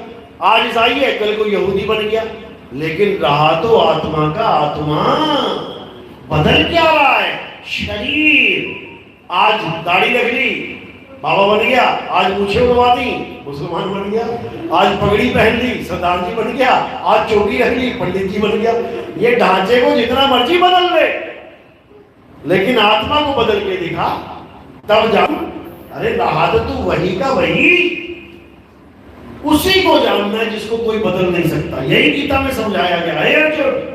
आज ईसाई है, कल को यहूदी बन गया। लेकिन रहा तो आत्मा का आत्मा। बदल क्या रहा है? शरीर। आज दाढ़ी रख ली, बाबा बन गया। आज मूछें उड़वा दी, मुसलमान बन गया। आज पगड़ी पहन ली, सरदार जी बन गया। आज चौकी रख ली, पंडित जी बन गया। ये ढांचे को जितना मर्जी बदल ले, लेकिन आत्मा को बदल के दिखा, तब जान। अरे रहा तो तू वही का वही, उसी को जानना है जिसको कोई बदल नहीं सकता। यही गीता में समझाया गया है अर्जुन।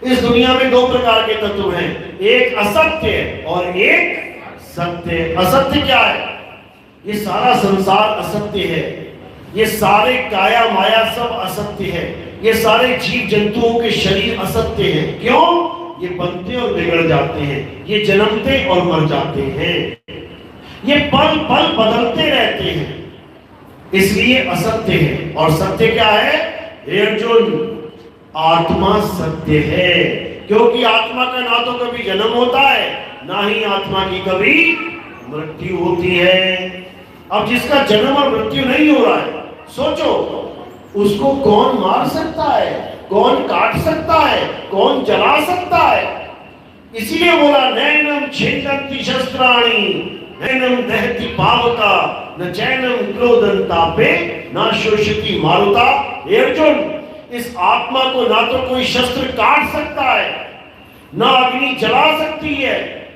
इस दुनिया में दो प्रकार के तत्व हैं, एक असत्य और एक सत्य। असत्य क्या है? ये सारा संसार असत्य है। ये सारे काया माया सब असत्य है। ये सारे जीव जंतुओं के शरीर असत्य हैं। क्यों? ये बनते और बिगड़ जाते हैं, ये जन्मते और मर जाते हैं, ये पल पल बदलते रहते हैं, इसलिए असत्य है। और सत्य क्या है? हे अर्जुन, आत्मा सत्य है। क्योंकि आत्मा का ना तो कभी जन्म होता है, ना ही आत्मा की कभी मृत्यु होती है। अब जिसका जन्म और मृत्यु नहीं हो रहा है, सोचो उसको कौन मार सकता है, कौन काट सकता है, कौन जला सकता है? इसीलिए बोला नैनम छिन्दन्ति शस्त्राणि नैनम दहति पावका न चैनम क्रोधन्तापे न शोषति मारुता। हे अर्जुन, इस आत्मा को ना तो कोई शस्त्र काट सकता है, ना अग्नि जला सकती है,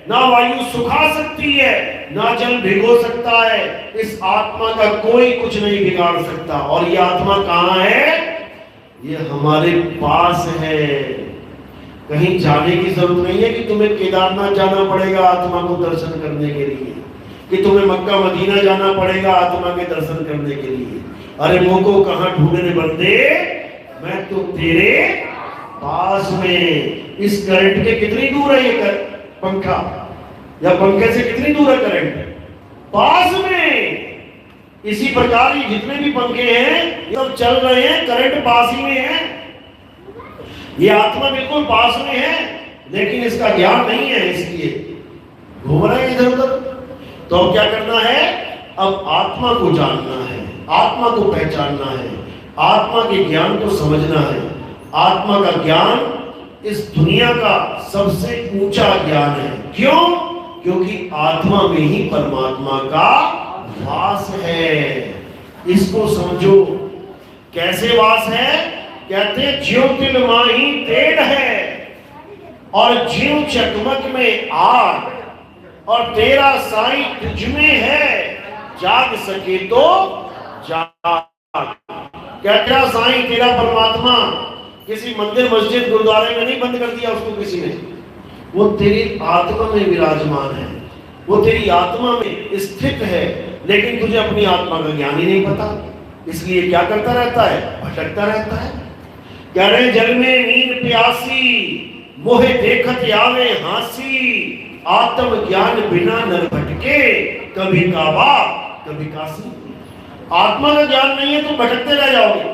ना वायु सुखा सकती है, ना जल भिगो सकता है। इस आत्मा का कोई कुछ नहीं बिगाड़ सकता। और ये आत्मा कहाँ है? ये हमारे पास है। कहीं जाने की जरूरत नहीं है कि तुम्हें केदारनाथ जाना पड़ेगा आत्मा को दर्शन करने के लिए, कि तुम्हें मक्का मदीना जाना पड़ेगा आत्मा के दर्शन करने के लिए। अरे मुझको कहाँ ढूंढने बंदे, मैं तो तेरे पास में। इस करंट के कितनी दूर है ये पंखा, या पंखे से कितनी दूर है करंट? पास में। इसी प्रकार ये जितने भी पंखे हैं ये सब चल रहे हैं, करंट पास ही में है। ये आत्मा बिल्कुल पास में है, लेकिन इसका ज्ञान नहीं है, इसलिए घूम रहे हैं इधर उधर। तो अब क्या करना है? अब आत्मा को जानना है, आत्मा को पहचानना है, आत्मा के ज्ञान को समझना है। आत्मा का ज्ञान इस दुनिया का सबसे ऊंचा ज्ञान है। क्यों? क्योंकि आत्मा में ही परमात्मा का वास है। इसको समझो। कैसे वास है? कहते ज्योतिल माही तेल है और जीव चकमक में आग, और तेरा साईं तुझ में है, जाग सके तो जाग। क्या तेरा साईं, तेरा परमात्मा किसी मंदिर मस्जिद गुरुद्वारे में नहीं बंद कर दिया उसको किसी ने। वो तेरी आत्मा में विराजमान है, वो तेरी आत्मा में स्थित है, लेकिन तुझे अपनी आत्मा का ज्ञान ही नहीं पता। इसलिए क्या करता रहता है? भटकता रहता है। कह रहे जल में नींद प्यासी, मोहे देखत आवे हांसी, आत्म ज्ञान बिना नर भटके, कभी काबा कभी काशी। आत्मा का ज्ञान नहीं है तो भटकते रह जाओगे,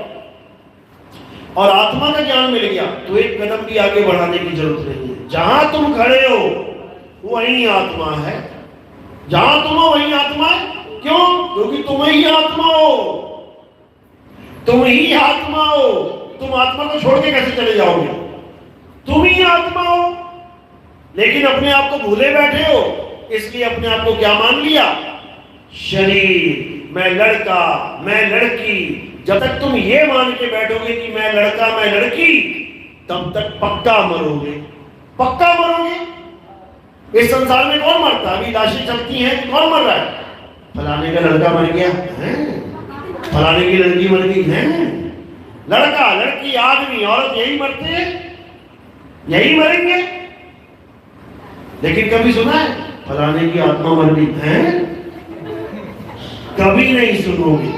और आत्मा का ज्ञान मिल गया तो एक कदम भी आगे बढ़ाने की जरूरत नहीं है। जहां तुम खड़े हो वही आत्मा है, जहां तुम हो वही आत्मा है। क्यों? क्योंकि तुम ही आत्मा हो, तुम ही आत्मा हो। तुम आत्मा को छोड़ के कैसे चले जाओगे? तुम ही आत्मा हो, लेकिन अपने आप को भूले बैठे हो। इसलिए अपने आप को क्या मान लिया? शरीर, मैं लड़का, मैं लड़की। जब तक तुम ये मान के बैठोगे कि मैं लड़का, मैं लड़की, तब तक पक्का मरोगे, पक्का मरोगे। इस संसार में कौन मरता है? अभी लाशें चलती हैं, कौन मर रहा है? फलाने का लड़का मर गया है, फलाने की लड़की मर गई है। लड़का लड़की आदमी औरत यही मरते हैं, यही मरेंगे। लेकिन कभी सुना है फलाने की आत्मा मर गई है? कभी नहीं सुनोगे,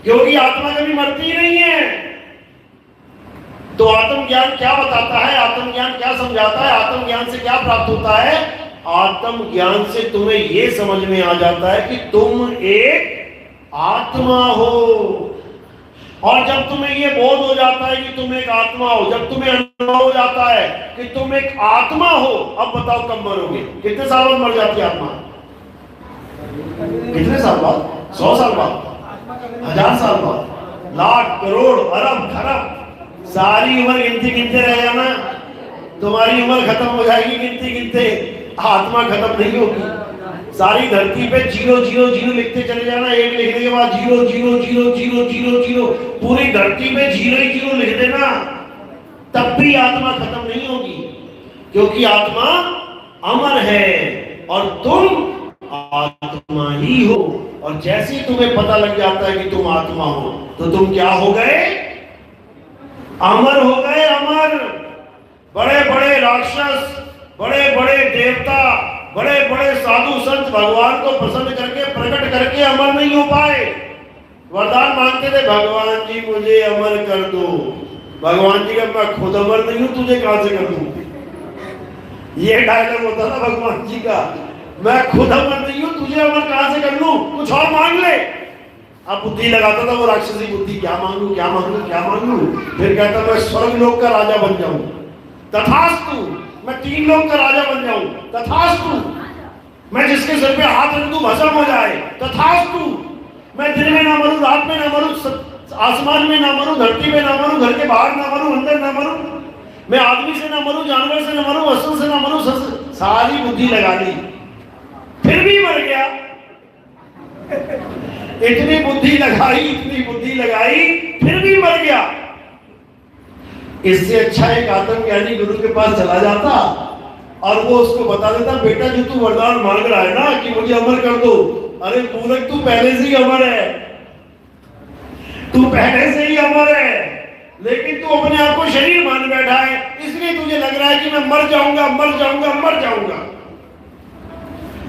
क्योंकि आत्मा कभी मरती नहीं है। तो आत्मज्ञान क्या बताता है, आत्मज्ञान क्या समझाता है, आत्मज्ञान से क्या प्राप्त होता है? आत्मज्ञान से तुम्हें यह समझ में आ जाता है कि तुम एक आत्मा हो। और जब तुम्हें यह बोध हो जाता है कि तुम एक आत्मा हो, जब तुम्हें अनुभव हो जाता है कि तुम एक आत्मा हो, अब बताओ कब मरोगे? कितने साल बाद मर जाती है आत्मा? कितने साल बाद? 100 साल बाद, 1000 साल बाद, लाख करोड़ अरब खरब, सारी उम्र गिनते गिनते रह जाना, तुम्हारी उम्र खत्म हो जाएगी गिनते गिनते, आत्मा खत्म नहीं होगी। सारी धरती पे 000 लिखते चले जाना, एक लिखने के बाद 0000000, पूरी धरती पे 0 लिख देना, तब भी आत्मा खत्म नहीं होगी, क्योंकि आत्मा अमर है और तुम आत्मा ही हो। और जैसे ही तुम्हें पता लग जाता है कि तुम आत्मा हो, तो तुम क्या हो गए? अमर हो गए, अमर। बड़े बड़े राक्षस, बड़े बड़े देवता, बड़े बड़े साधु संत भगवान को प्रसन्न करके प्रकट करके अमर नहीं हो पाए। वरदान मांगते थे, भगवान जी मुझे अमर कर दो। भगवान जी का मैं खुद अमर नहीं हूं, तुझे कहां से कर दूं? ये डायलॉग होता था भगवान जी का, मैं खुद अमर नहीं हूं, तुझे अमर कहां से कर लूं? कुछ और मांग ले। अब बुद्धि लगाता था वो राक्षसी बुद्धि, क्या मांगू क्या मांगू क्या मांगू। फिर कहता मैं स्वर्ग लोक का राजा बन जाऊं, तथास्तु। मैं 3 लोक का राजा बन जाऊं, तथास्तु। मैं जिसके सिर पे हाथ रख दूं भस्म हो जाए, तथास्तु। मैं दिन में ना मरूं, रात में ना मरूं, आसमान में ना मरूं, धरती में ना मरूं, घर के बाहर ना मरूं, अंदर ना मरूं, मैं आदमी से ना मरूं, जानवर से ना मरूं, असुर से ना मरूं, सारी बुद्धि लगा ली, फिर भी मर गया। इतनी बुद्धि लगाई, इतनी बुद्धि लगाई, फिर भी मर गया। इससे अच्छा एक आत्मज्ञानी गुरु के पास चला जाता और वो उसको बता देता, बेटा जो तू वरदान मांग रहा है ना कि मुझे अमर कर दो, अरे मूर्ख, तू पहले से ही अमर है, तू पहले से ही अमर है, लेकिन तू अपने आप को शरीर मान बैठा है, इसलिए तुझे लग रहा है कि मैं मर जाऊंगा मर जाऊंगा मर जाऊंगा।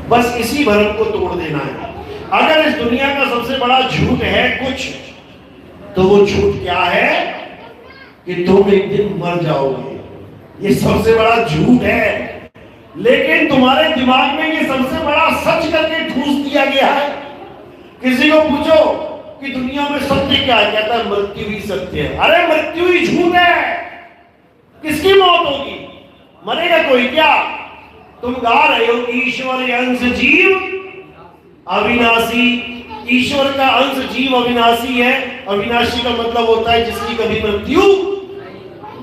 बस इसी भ्रम को तोड़ देना है। अगर इस दुनिया का सबसे बड़ा झूठ है कुछ, तो वो झूठ क्या है? कि तुम एक दिन मर जाओगे। ये सबसे बड़ा झूठ है, लेकिन तुम्हारे दिमाग में ये सबसे बड़ा सच करके ठूस दिया गया है। किसी को पूछो कि दुनिया में सत्य क्या है, कहता है मृत्यु ही सत्य है। अरे मृत्यु ही झूठ है। किसकी मौत होगी? मरेगा कोई क्या? तुम गा रहे हो ईश्वर अंश जीव अविनाशी। ईश्वर का अंश जीव अविनाशी है। अविनाशी का मतलब होता है जिसकी कभी मृत्यु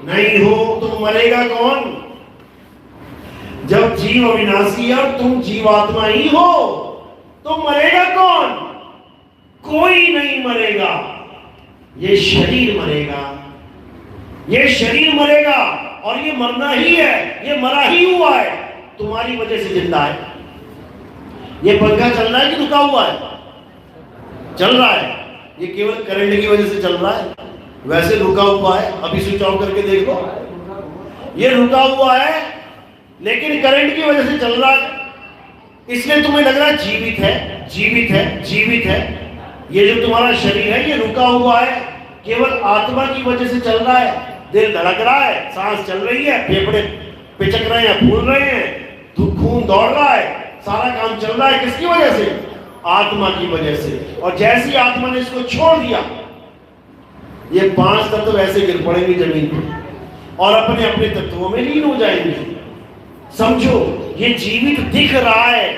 नहीं हो। तुम मरेगा कौन? जब जीव अविनाशी है और तुम जीवात्मा ही हो, तो मरेगा कौन? कोई नहीं मरेगा। ये शरीर मरेगा, ये शरीर मरेगा, और ये मरना ही है, ये मरा ही हुआ है, तुम्हारी वजह से जिंदा है। ये पंखा चल रहा है कि रुका हुआ है? चल रहा है। ये केवल करंट की वजह से चल रहा है, वैसे रुका हुआ है। अभी स्विच ऑफ करके देखो, ये रुका हुआ है, लेकिन करंट की वजह से चल रहा है, इसलिए तुम्हें लग रहा है जीवित है जीवित है जीवित है। ये जो तुम्हारा शरीर है ये रुका हुआ है, केवल आत्मा की वजह से चल रहा है। दिल धड़क रहा है, सांस चल रही है, फेफड़े पिचक रहे हैं, फूल रहे हैं, खून दौड़ रहा है, सारा काम चल रहा है। किसकी वजह से? आत्मा की वजह से। और जैसी आत्मा ने इसको छोड़ दिया, ये 5 तत्व ऐसे गिर पड़ेंगे जमीन पर और अपने अपने तत्वों में लीन हो जाएंगे। समझो, ये जीवित दिख रहा है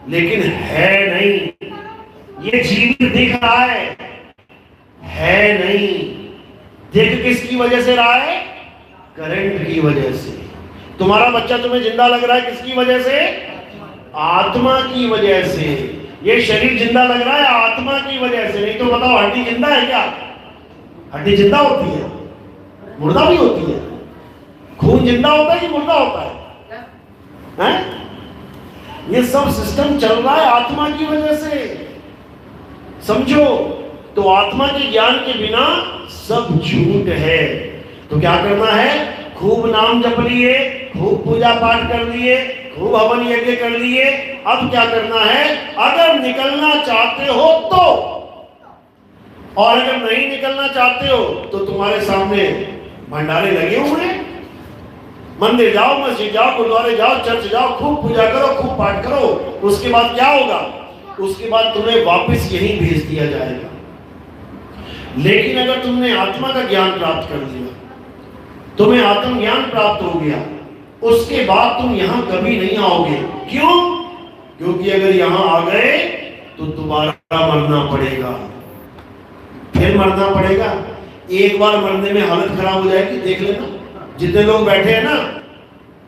लेकिन है नहीं। ये जीवित दिख रहा है नहीं। दिख किसकी वजह से रहा है? करंट की वजह से। तुम्हारा बच्चा तुम्हें जिंदा लग रहा है किसकी वजह से? आत्मा की वजह से। ये शरीर जिंदा लग रहा है आत्मा की वजह से। नहीं तो बताओ, हड्डी जिंदा है क्या? हड्डी जिंदा होती है, मुर्दा भी होती है। खून जिंदा होता है कि मुर्दा होता है? ये सब सिस्टम चल रहा है आत्मा की वजह से, समझो। तो आत्मा के ज्ञान के बिना सब झूठ है। तो क्या करना है? खूब नाम जप लिए, खूब पूजा पाठ कर लिए, खूब हवन यज्ञ कर लिए। अब क्या करना है? अगर निकलना चाहते हो तो, और अगर नहीं निकलना चाहते हो तो तुम्हारे सामने भंडारे लगे हुए हैं। मंदिर जाओ, मस्जिद जाओ, गुरुद्वारे जाओ, चर्च जाओ, खूब पूजा करो, खूब पाठ करो। उसके बाद क्या होगा? उसके बाद तुम्हें वापस यहीं भेज दिया जाएगा। लेकिन अगर तुमने आत्मा का ज्ञान प्राप्त कर लिया, तुम्हें आत्म ज्ञान प्राप्त हो गया, उसके बाद तुम यहां कभी नहीं आओगे। क्यों? क्योंकि अगर यहां आ गए तो दोबारा मरना पड़ेगा, फिर मरना पड़ेगा। एक बार मरने में हालत खराब हो जाएगी, देख लेना। जितने लोग बैठे हैं ना,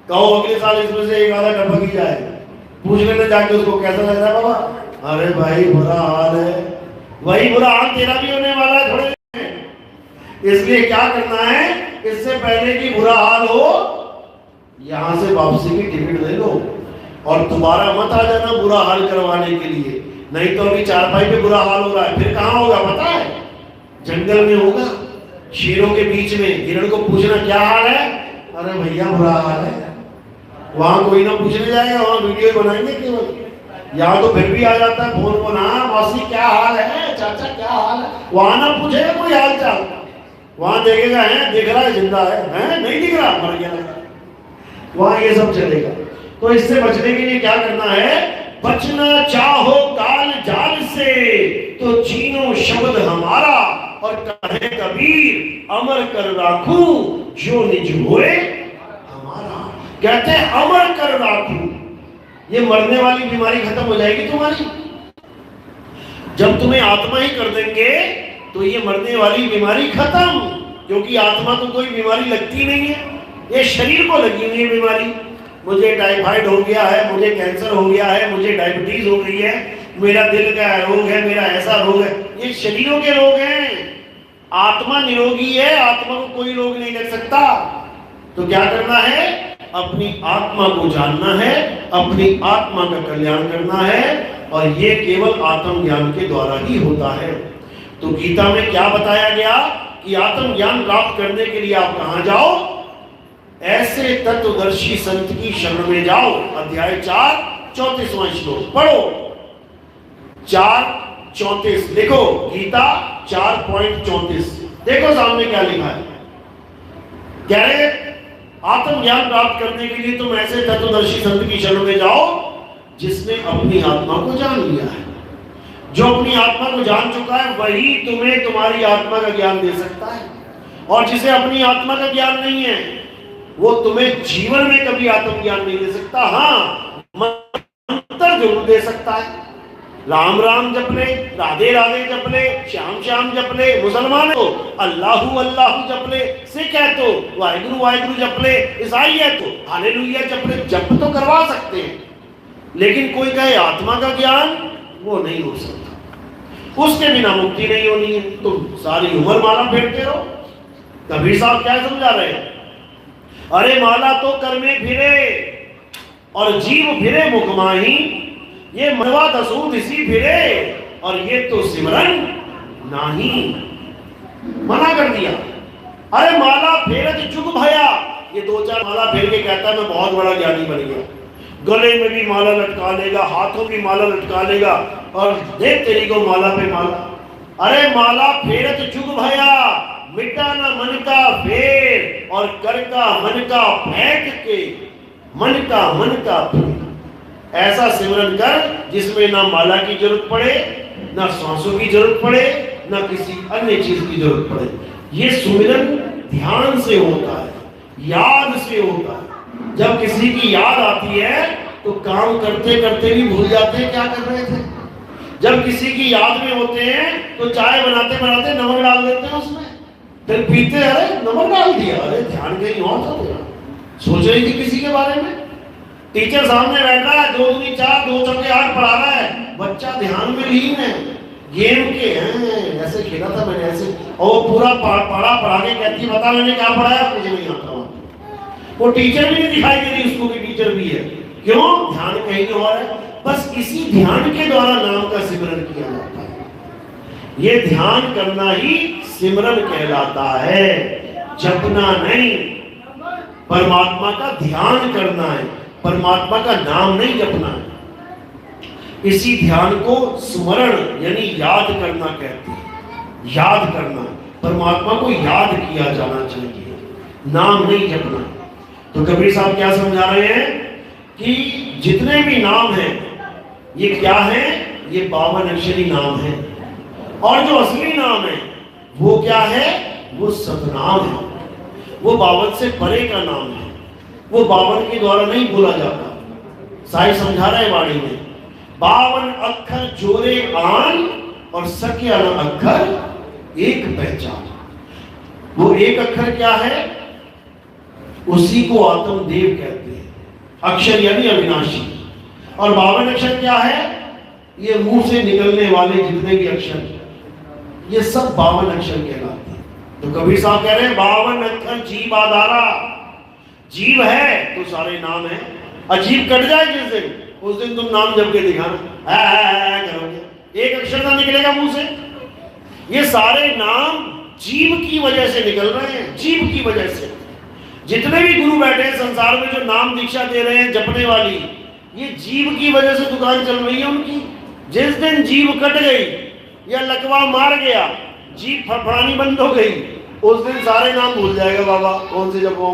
कहो अगले साल इसमें से एक आधा टपक ही जाए, पूछ लेना जाके उसको कैसा लग रहा है बाबा। अरे भाई बुरा हाल है। वही बुरा हाल तेरा भी होने वाला है थोड़े। इसलिए क्या करना है? इससे पहले कि बुरा हाल हो, यहां से वापसी की टिकट ले लो और दोबारा मत आ जाना बुरा हाल करवाने के लिए। नहीं तो अभी चारपाई पे बुरा हाल हो रहा है, फिर कहां होगा पता है? जंगल में होगा, शेरों के बीच में। हिरण को पूछना क्या हाल है? अरे भैया बुरा हाल है। वहां कोई ना पूछने जाएगा, वहां वीडियो बनाएंगे केवल। यहाँ तो फिर भी आ जाता है फोन को, ना मौसी क्या हाल है, चाचा क्या हाल है। वहां ना पूछेगा कोई हाल चाल, वहां देखेगा है, दिख रहा है जिंदा है, नहीं दिख रहा मर गया। वहां ये सब चलेगा। तो इससे बचने के लिए क्या करना है? बचना चाहो काल जाल से तो छीनो शब्द हमारा, और कहे कबीर अमर कर राखू जो निज होए हमारा। कहते हैं अमर कर राखू। ये मरने वाली बीमारी खत्म हो जाएगी तुम्हारी जब तुम्हें आत्मा ही कर देंगे, तो ये मरने वाली बीमारी खत्म। क्योंकि आत्मा को कोई बीमारी लगती नहीं है, ये शरीर को लगी हुई है बीमारी। मुझे टाइफाइड हो गया है, मुझे कैंसर हो गया है, मुझे डायबिटीज हो गई है, मेरा दिल का रोग है, मेरा ऐसा रोग है। ये शरीरों के रोग हैं। आत्मा निरोगी है, आत्मा को कोई रोग नहीं लग सकता। तो क्या करना है? अपनी आत्मा को जानना है, अपनी आत्मा का कल्याण करना है, और ये केवल आत्म ज्ञान के द्वारा ही होता है। तो गीता में क्या बताया गया कि आत्म ज्ञान प्राप्त करने के लिए आप कहां जाओ? ऐसे तत्वदर्शी संत की शरण में जाओ। अध्याय 4 34वां श्लोक पढ़ो। 4:34 देखो, गीता 4.34 देखो सामने क्या लिखा है। कह रहे आत्म ज्ञान प्राप्त करने के लिए तुम ऐसे तत्वदर्शी संत की शरण में जाओ जिसने अपनी आत्मा को जान लिया है। जो अपनी आत्मा को जान चुका है वही तुम्हें तुम्हारी आत्मा का ज्ञान दे सकता है। और जिसे अपनी आत्मा का ज्ञान नहीं है वो तुम्हें जीवन में कभी आत्म ज्ञान नहीं दे सकता। हाँ, मंत्र जरूर दे सकता है। राम राम जप ले, राधे राधे जप ले, श्याम श्याम जप ले। मुसलमान हो अल्लाहू अल्लाहू जप ले, सिख है तो वाहिगुरु वाहिगुरु जप ले, ईसाई है तो हालेलुया जप ले। जप तो करवा सकते हैं, लेकिन कोई कहे आत्मा का ज्ञान, वो नहीं हो सकता। उसके बिना मुक्ति नहीं होनी है। तुम सारी उम्र माला फेरते रहो। कबीर साहब क्या समझा रहे हैं? अरे माला तो कर में फिरे और जीव फिरे मुख माही, ये मनवा दसूद इसी फिरे और ये तो सिमरन नहीं। मना कर दिया। अरे माला फेरत चुक भया, ये 2-4 माला फेर के कहता है मैं बहुत बड़ा ज्ञानी बन गया। गले में भी माला लटका लेगा, हाथों भी माला लटका लेगा, और देख तेरी को माला पे माला। अरे माला फेरत चुक भया, मिटा ना मन का फेर और कर का मन का फेंक के, मन का फेर। ऐसा सिमरन कर जिसमें ना माला की जरूरत पड़े, ना सांसों की जरूरत पड़े, ना किसी अन्य चीज की जरूरत पड़े। ये सुमिरन ध्यान से होता है, याद से होता है। जब किसी की याद आती है तो काम करते करते भी भूल जाते हैं क्या कर रहे थे। जब किसी की याद में होते हैं तो चाय बनाते बनाते नमक डाल देते हैं उसमें, फिर पीते, अरे नमक डाल दिया, अरे ध्यान कहीं और था तेरा, सोच रही थी किसी के बारे में। टीचर सामने बैठ रहा है, 2 दूनी 4 2 चौके 8 पढ़ा रहा है, बच्चा ध्यान में लीन है, गेम के हैं, ऐसे खेला था मैंने ऐसे, और वो पूरा पढ़ा के कहती बता मैंने क्या पढ़ाया, मुझे नहीं आता। वो टीचर भी नहीं दिखाई दे रही उसको कि टीचर भी है, क्यों? ध्यान कहीं और है। बस इसी ध्यान के द्वारा नाम का सिमरन किया जाता है। ये ध्यान करना ही सिमरन कहलाता है, जपना नहीं। परमात्मा का ध्यान करना है, परमात्मा का नाम नहीं जपना है। इसी ध्यान को स्मरण यानी याद करना कहते हैं। याद करना, परमात्मा को याद किया जाना चाहिए, नाम नहीं जपना। तो कबीर साहब क्या समझा रहे हैं कि जितने भी नाम हैं ये क्या है? ये 52 अक्षरी नाम है। और जो असली नाम है वो क्या है? वो सतनाम है। वो 52 से परे का नाम है। वो 52 के द्वारा नहीं बोला जाता। साईं समझा रहे हैं वाणी में, 52 अक्षर जोरे आन और सकिया अक्षर एक पहचान। वो एक अक्षर क्या है? उसी को आत्मदेव कहते हैं। अक्षर यानी अविनाशी। और 52 अक्षर क्या है? ये मुंह से निकलने वाले जितने भी अक्षर, ये सब 52 अक्षर कहलाते हैं। तो कबीर साहब कह रहे हैं 52 अक्षर जीव आधारा। जीव है तो सारे नाम है। अजीब कट जाए जिस दिन, उस दिन तुम नाम जप के दिखाना करोगे, एक अक्षर ना निकलेगा मुंह से। ये सारे नाम जीव की वजह से निकल रहे हैं, जीव की वजह से। जितने भी गुरु बैठे हैं संसार में जो नाम दीक्षा दे रहे हैं जपने वाली, ये जीव की वजह से दुकान चल रही है उनकी। जिस दिन जीव कट गई या लकवा मार गया, जीव फड़फड़ानी बंद हो गई, उस दिन सारे नाम भूल जाएगा बाबा कौन से जपो।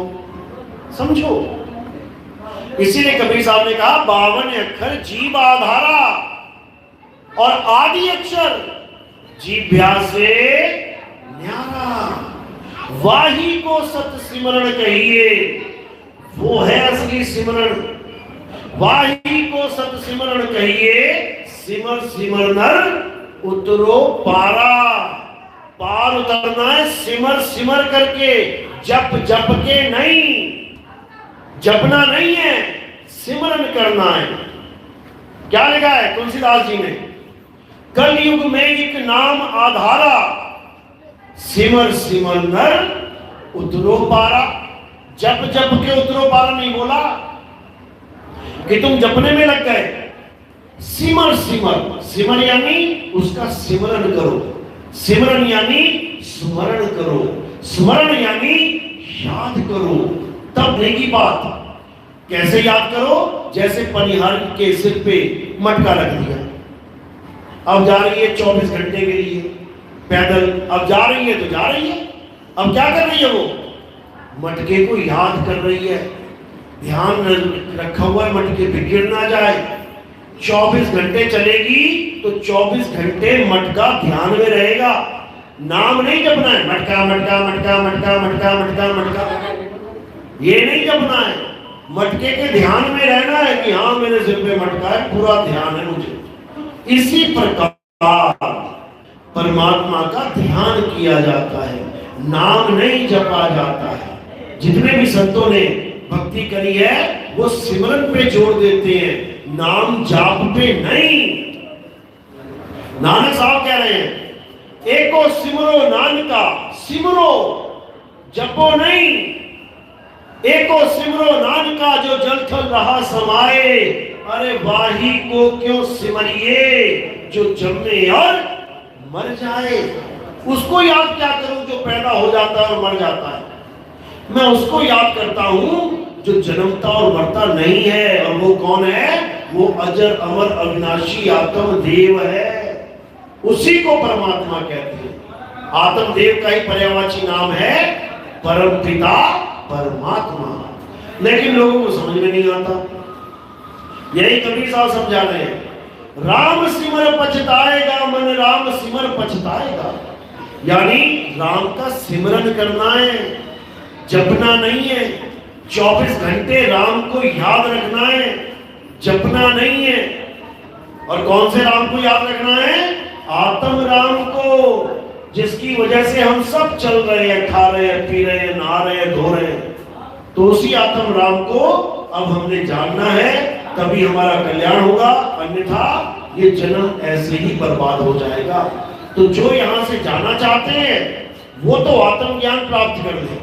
समझो, इसीलिए कबीर साहब ने कहा 52 अक्षर जीव आधारा और आदि अक्षर जीव्या से न्यारा। वाही को सत सिमरण कहिए, वो है असली सिमरण। वाही को सत सिमरण कहिए, सिमर सिमर नर उतरो पारा। पार उतरना है सिमर सिमर करके, जप जप के नहीं। जपना नहीं है, सिमरन करना है। क्या लिखा है तुलसीदास जी ने? कलयुग में एक नाम आधारा, सिमर सिमर नर उतरो पारा। जप जप के उतरो पारा नहीं बोला कि तुम जपने में लग गए। सिमर सिमर, सिमर यानी उसका सिमरन करो। सिमरन यानी स्मरण करो। स्मरण यानी याद करो। तब नेकी बात। कैसे याद करो? जैसे पनिहार के सिर पे मटका रख दिया, अब जा रही है 24 घंटे के लिए पैदल, अब जा रही है तो जा रही है। अब क्या कर रही है? वो मटके को याद कर रही है। ध्यान रखा हुआ है मटके पे गिर ना जाए। 24 घंटे चलेगी तो 24 घंटे मटका ध्यान में रहेगा। नाम नहीं जपना है मटका मटका मटका मटका मटका मटका मटका, ये नहीं जपना है। मटके के ध्यान में रहना है कि हाँ मेरे सिर पे मटका है, पूरा ध्यान है मुझे। इसी प्रकार परमात्मा का ध्यान किया जाता है, नाम नहीं जपा जाता है। जितने भी संतों ने भक्ति करी है वो सिमरन पे जोर देते हैं, नाम जाप पे नहीं। नानक साहब कह रहे हैं एको सिमरो नानका, सिमरो जपो नहीं। एको सिमरो नानका जो जल थल रहा समाए, अरे वाही को क्यों सिमरिए जो जन्मे और मर जाए। उसको याद क्या करूं जो पैदा हो जाता है और मर जाता है। मैं उसको याद करता हूं जो जन्मता और मरता नहीं है। और वो कौन है? वो अजर अमर अविनाशी आत्मदेव है। उसी को परमात्मा कहते हैं। आत्मदेव का ही पर्यायवाची नाम है परम पिता परमात्मा। लेकिन लोगों को समझ में नहीं आता। यही कबीर साहब समझा रहे हैं, राम सिमर पछताएगा मन, राम सिमर पछताएगा। यानी राम का सिमरन करना है, जपना नहीं है। 24 घंटे राम को याद रखना है, जपना नहीं है। और कौन से राम को याद रखना है? आत्म राम को, जिसकी वजह से हम सब चल रहे हैं, खा रहे हैं, पी रहे हैं, नहा रहे हैं, धो रहे हैं। तो उसी आत्म राम को अब हमने जानना है, तभी हमारा कल्याण होगा। अन्यथा ये जन्म ऐसे ही बर्बाद हो जाएगा। तो जो यहां से जाना चाहते हैं वो तो आत्मज्ञान प्राप्त कर ले।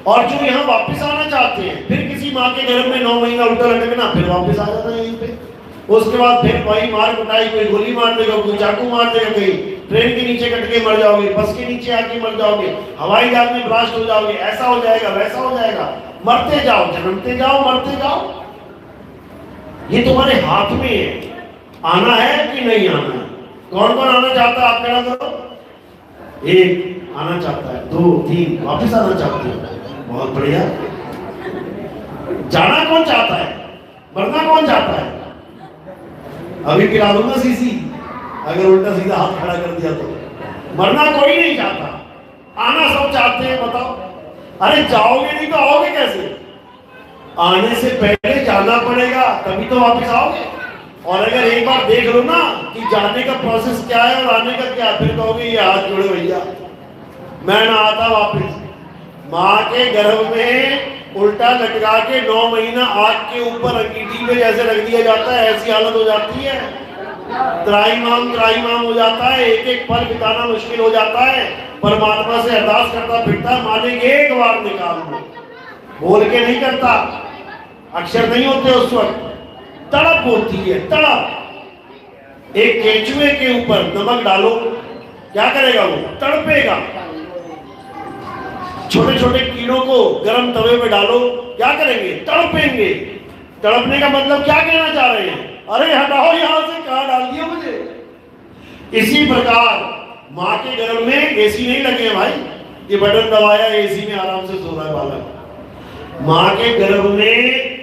और जो यहाँ वापस आना चाहते हैं, फिर किसी माँ के गर्भ में 9 महीना उल्टा लटकना, फिर वापस आ जाना है यहीं पे। उसके बाद फिर वही मार कुटाई, कोई गोली मार देगा, कोई चाकू मार देगा, कहीं ट्रेन के नीचे कट के मर जाओगे, बस के नीचे आके मर जाओगे, हवाई जहाज में ब्लास्ट हो जाओगे, ऐसा हो जाएगा, वैसा हो जाएगा। मरते जाओ, जन्मते जाओ, मरते जाओ। ये तुम्हारे हाथ में है, आना है कि नहीं आना है। कौन कौन आना चाहता है, आप खड़ा करो। 1 आना चाहता है, 2 3 वापस आना चाहते हैं, बहुत बढ़िया। जाना कौन चाहता है, मरना कौन चाहता है। अभी गिरा दूंगा सीसी, अगर उल्टा सीधा हाथ खड़ा कर दिया तो। मरना कोई नहीं चाहता, आना सब चाहते हैं। बताओ, अरे जाओगे नहीं तो आओगे कैसे। आने से पहले जाना पड़ेगा, तभी तो वापस आओगे। और अगर एक बार देख लो ना कि जाने का प्रोसेस क्या है और आने का क्या, फिर कहोगे ये हाथ जोड़े भैया, मैं ना आता वापस। माँ के गर्भ में उल्टा लटका के 9 महीना आग के ऊपर अंगीठी पे जैसे रख दिया जाता है, ऐसी हालत हो जाती है। त्राईमाम हो जाता है, एक एक पल बिताना मुश्किल हो जाता है। परमात्मा से अरदास करता फिरता, मालिक एक बार निकाल दो, बोल के नहीं करता, अक्षर नहीं होते उस वक्त, तड़प होती है, तड़प। एक केंचुए के ऊपर नमक डालो, क्या करेगा वो, तड़पेगा। छोटे छोटे कीड़ों को गर्म तवे में डालो, क्या करेंगे, तड़पेंगे। तड़पने का मतलब क्या कहना चाह रहे हैं, अरे हटाओ यहां से, कहां डाल दिया मुझे। इसी प्रकार माँ के गर्भ में एसी नहीं लगे भाई, ये बटन दबाया एसी में आराम से सो रहा है बालक। माँ के गर्भ में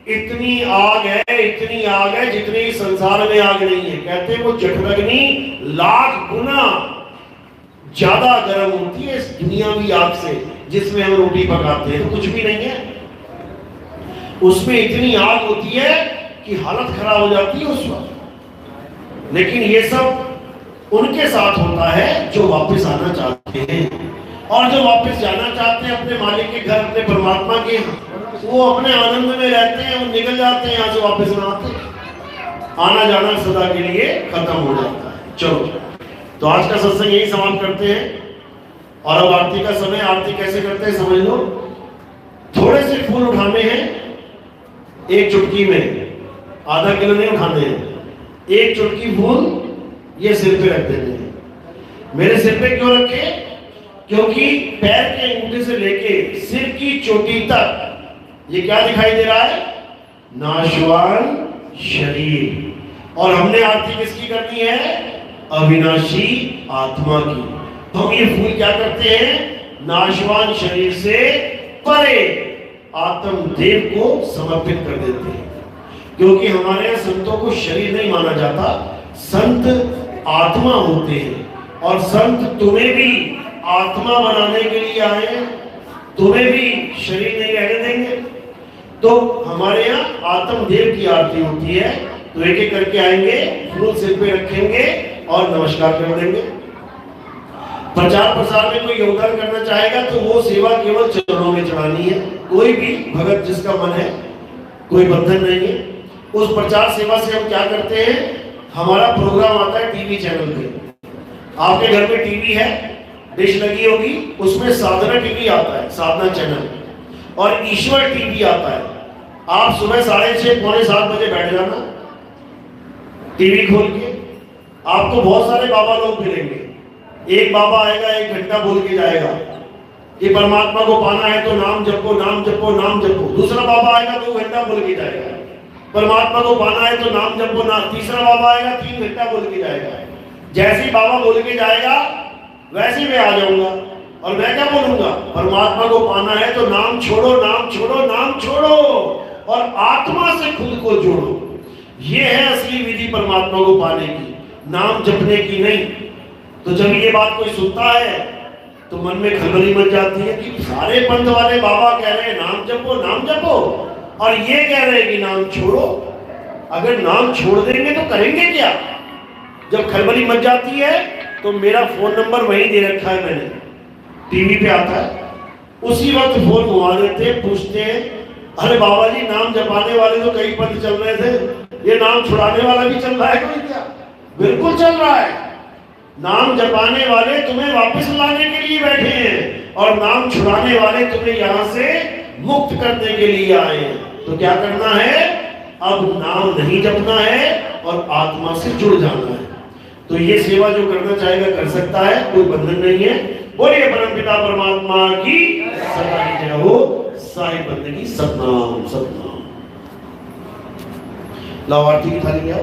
इतनी आग है जितनी संसार में आग नहीं है। कहते हैं वो जठरग्नि लाख गुना ज्यादा गर्म होती है इस दुनियावी आग से, जिसमें हम रोटी पकाते हैं, तो कुछ भी नहीं है उसमें। इतनी आग होती है कि हालत खराब हो जाती है उस वक्त। लेकिन ये सब उनके साथ होता है जो वापस आना चाहते हैं। और जो वापस जाना चाहते हैं अपने मालिक के घर, अपने परमात्मा के, वो अपने आनंद में रहते हैं, वो निकल जाते हैं यहाँ से, वापस ना आते। आना जाना सदा के लिए खत्म हो जाता है। चलो, तो आज का सत्संग यही समाप्त करते हैं। और अब आरती का समय, आरती कैसे करते हैं समझ लो। थोड़े से फूल उठाने हैं, एक चुटकी में, आधा किलो नहीं उठाने हैं, एक चुटकी फूल ये सिर पे रख देते हैं। मेरे सिर पे क्यों रखे, क्योंकि पैर के अंगूठे से लेके सिर की चोटी तक ये क्या दिखाई दे रहा है, नाशवान शरीर। और हमने आरती किसकी करनी है, अविनाशी आत्मा की। तो हम ये फूल क्या करते हैं, नाशवान शरीर से परे आत्मदेव को समर्पित कर देते हैं। क्योंकि हमारे यहाँ संतों को शरीर नहीं माना जाता, संत आत्मा होते हैं। और संत तुम्हें भी आत्मा बनाने के लिए आए हैं, तुम्हें भी शरीर नहीं रहने देंगे। तो हमारे यहाँ आत्मदेव की आरती होती है। तो एक एक करके आएंगे, फूल सिर पे रखेंगे और नमस्कार कर देंगे। प्रचार प्रसार में कोई योगदान करना चाहेगा तो वो सेवा केवल चरणों में चढ़ानी है। कोई भी भगत जिसका मन है, कोई बंधन नहीं है। उस प्रचार सेवा से हम क्या करते हैं, हमारा प्रोग्राम आता है टीवी चैनल पे। आपके घर में टीवी है, डिश लगी होगी, उसमें साधना टीवी आता है, साधना चैनल, और ईश्वर टीवी आता है। आप सुबह 6:30 पौने 7 बजे बैठ जाना टीवी खोल के, आपको बहुत सारे बाबा लोग मिलेंगे। एक बाबा आएगा, 1 घंटा बोल के जाएगा कि परमात्मा को पाना है तो नाम जपो, नाम जपो, नाम जपो। दूसरा बाबा आएगा, 2 घंटा बोल के जाएगा, परमात्मा को पाना है तो नाम जपो ना। तीसरा बाबा आएगा, 3 घंटा बोल के जाएगा। जैसे ही बाबा बोल के जाएगा वैसे ही मैं आ जाऊंगा और मैं क्या बोलूंगा, परमात्मा को पाना है तो नाम छोड़ो, नाम छोड़ो, नाम छोड़ो और आत्मा से खुद को जोड़ो। ये है असली विधि परमात्मा को पाने की, नाम जपने की नहीं। तो जब ये बात कोई सुनता है तो मन में खलबली मच जाती है कि सारे पंथ वाले बाबा कह रहे हैं नाम जपो, नाम जपो, और ये कह रहे हैं कि नाम छोड़ो। अगर नाम छोड़ देंगे तो करेंगे क्या। जब खलबली मच जाती है तो मेरा फोन नंबर वहीं दे रखा है मैंने, टीवी पे आता है, उसी वक्त फोन घुमा देते, पूछते हैं अरे बाबा जी नाम जपाने वाले तो कई पंथ चल रहे थे, ये नाम छुड़ाने वाला भी चल रहा है कोई क्या? बिल्कुल चल रहा है। नाम जपाने वाले तुम्हें वापस लाने के लिए बैठे हैं, और नाम छुड़ाने वाले तुम्हें यहां से मुक्त करने के लिए आए हैं। तो क्या करना है? अब नाम नहीं जपना है और आत्मा से जुड़ जाना है। तो ये सेवा जो करना चाहेगा कर सकता है, कोई बंधन नहीं है। बोलिए परमपिता परमात्मा की सदा की जय हो। साहिब बंदगी सतनाम सतनाम। लाभार्थी की थाली लिया।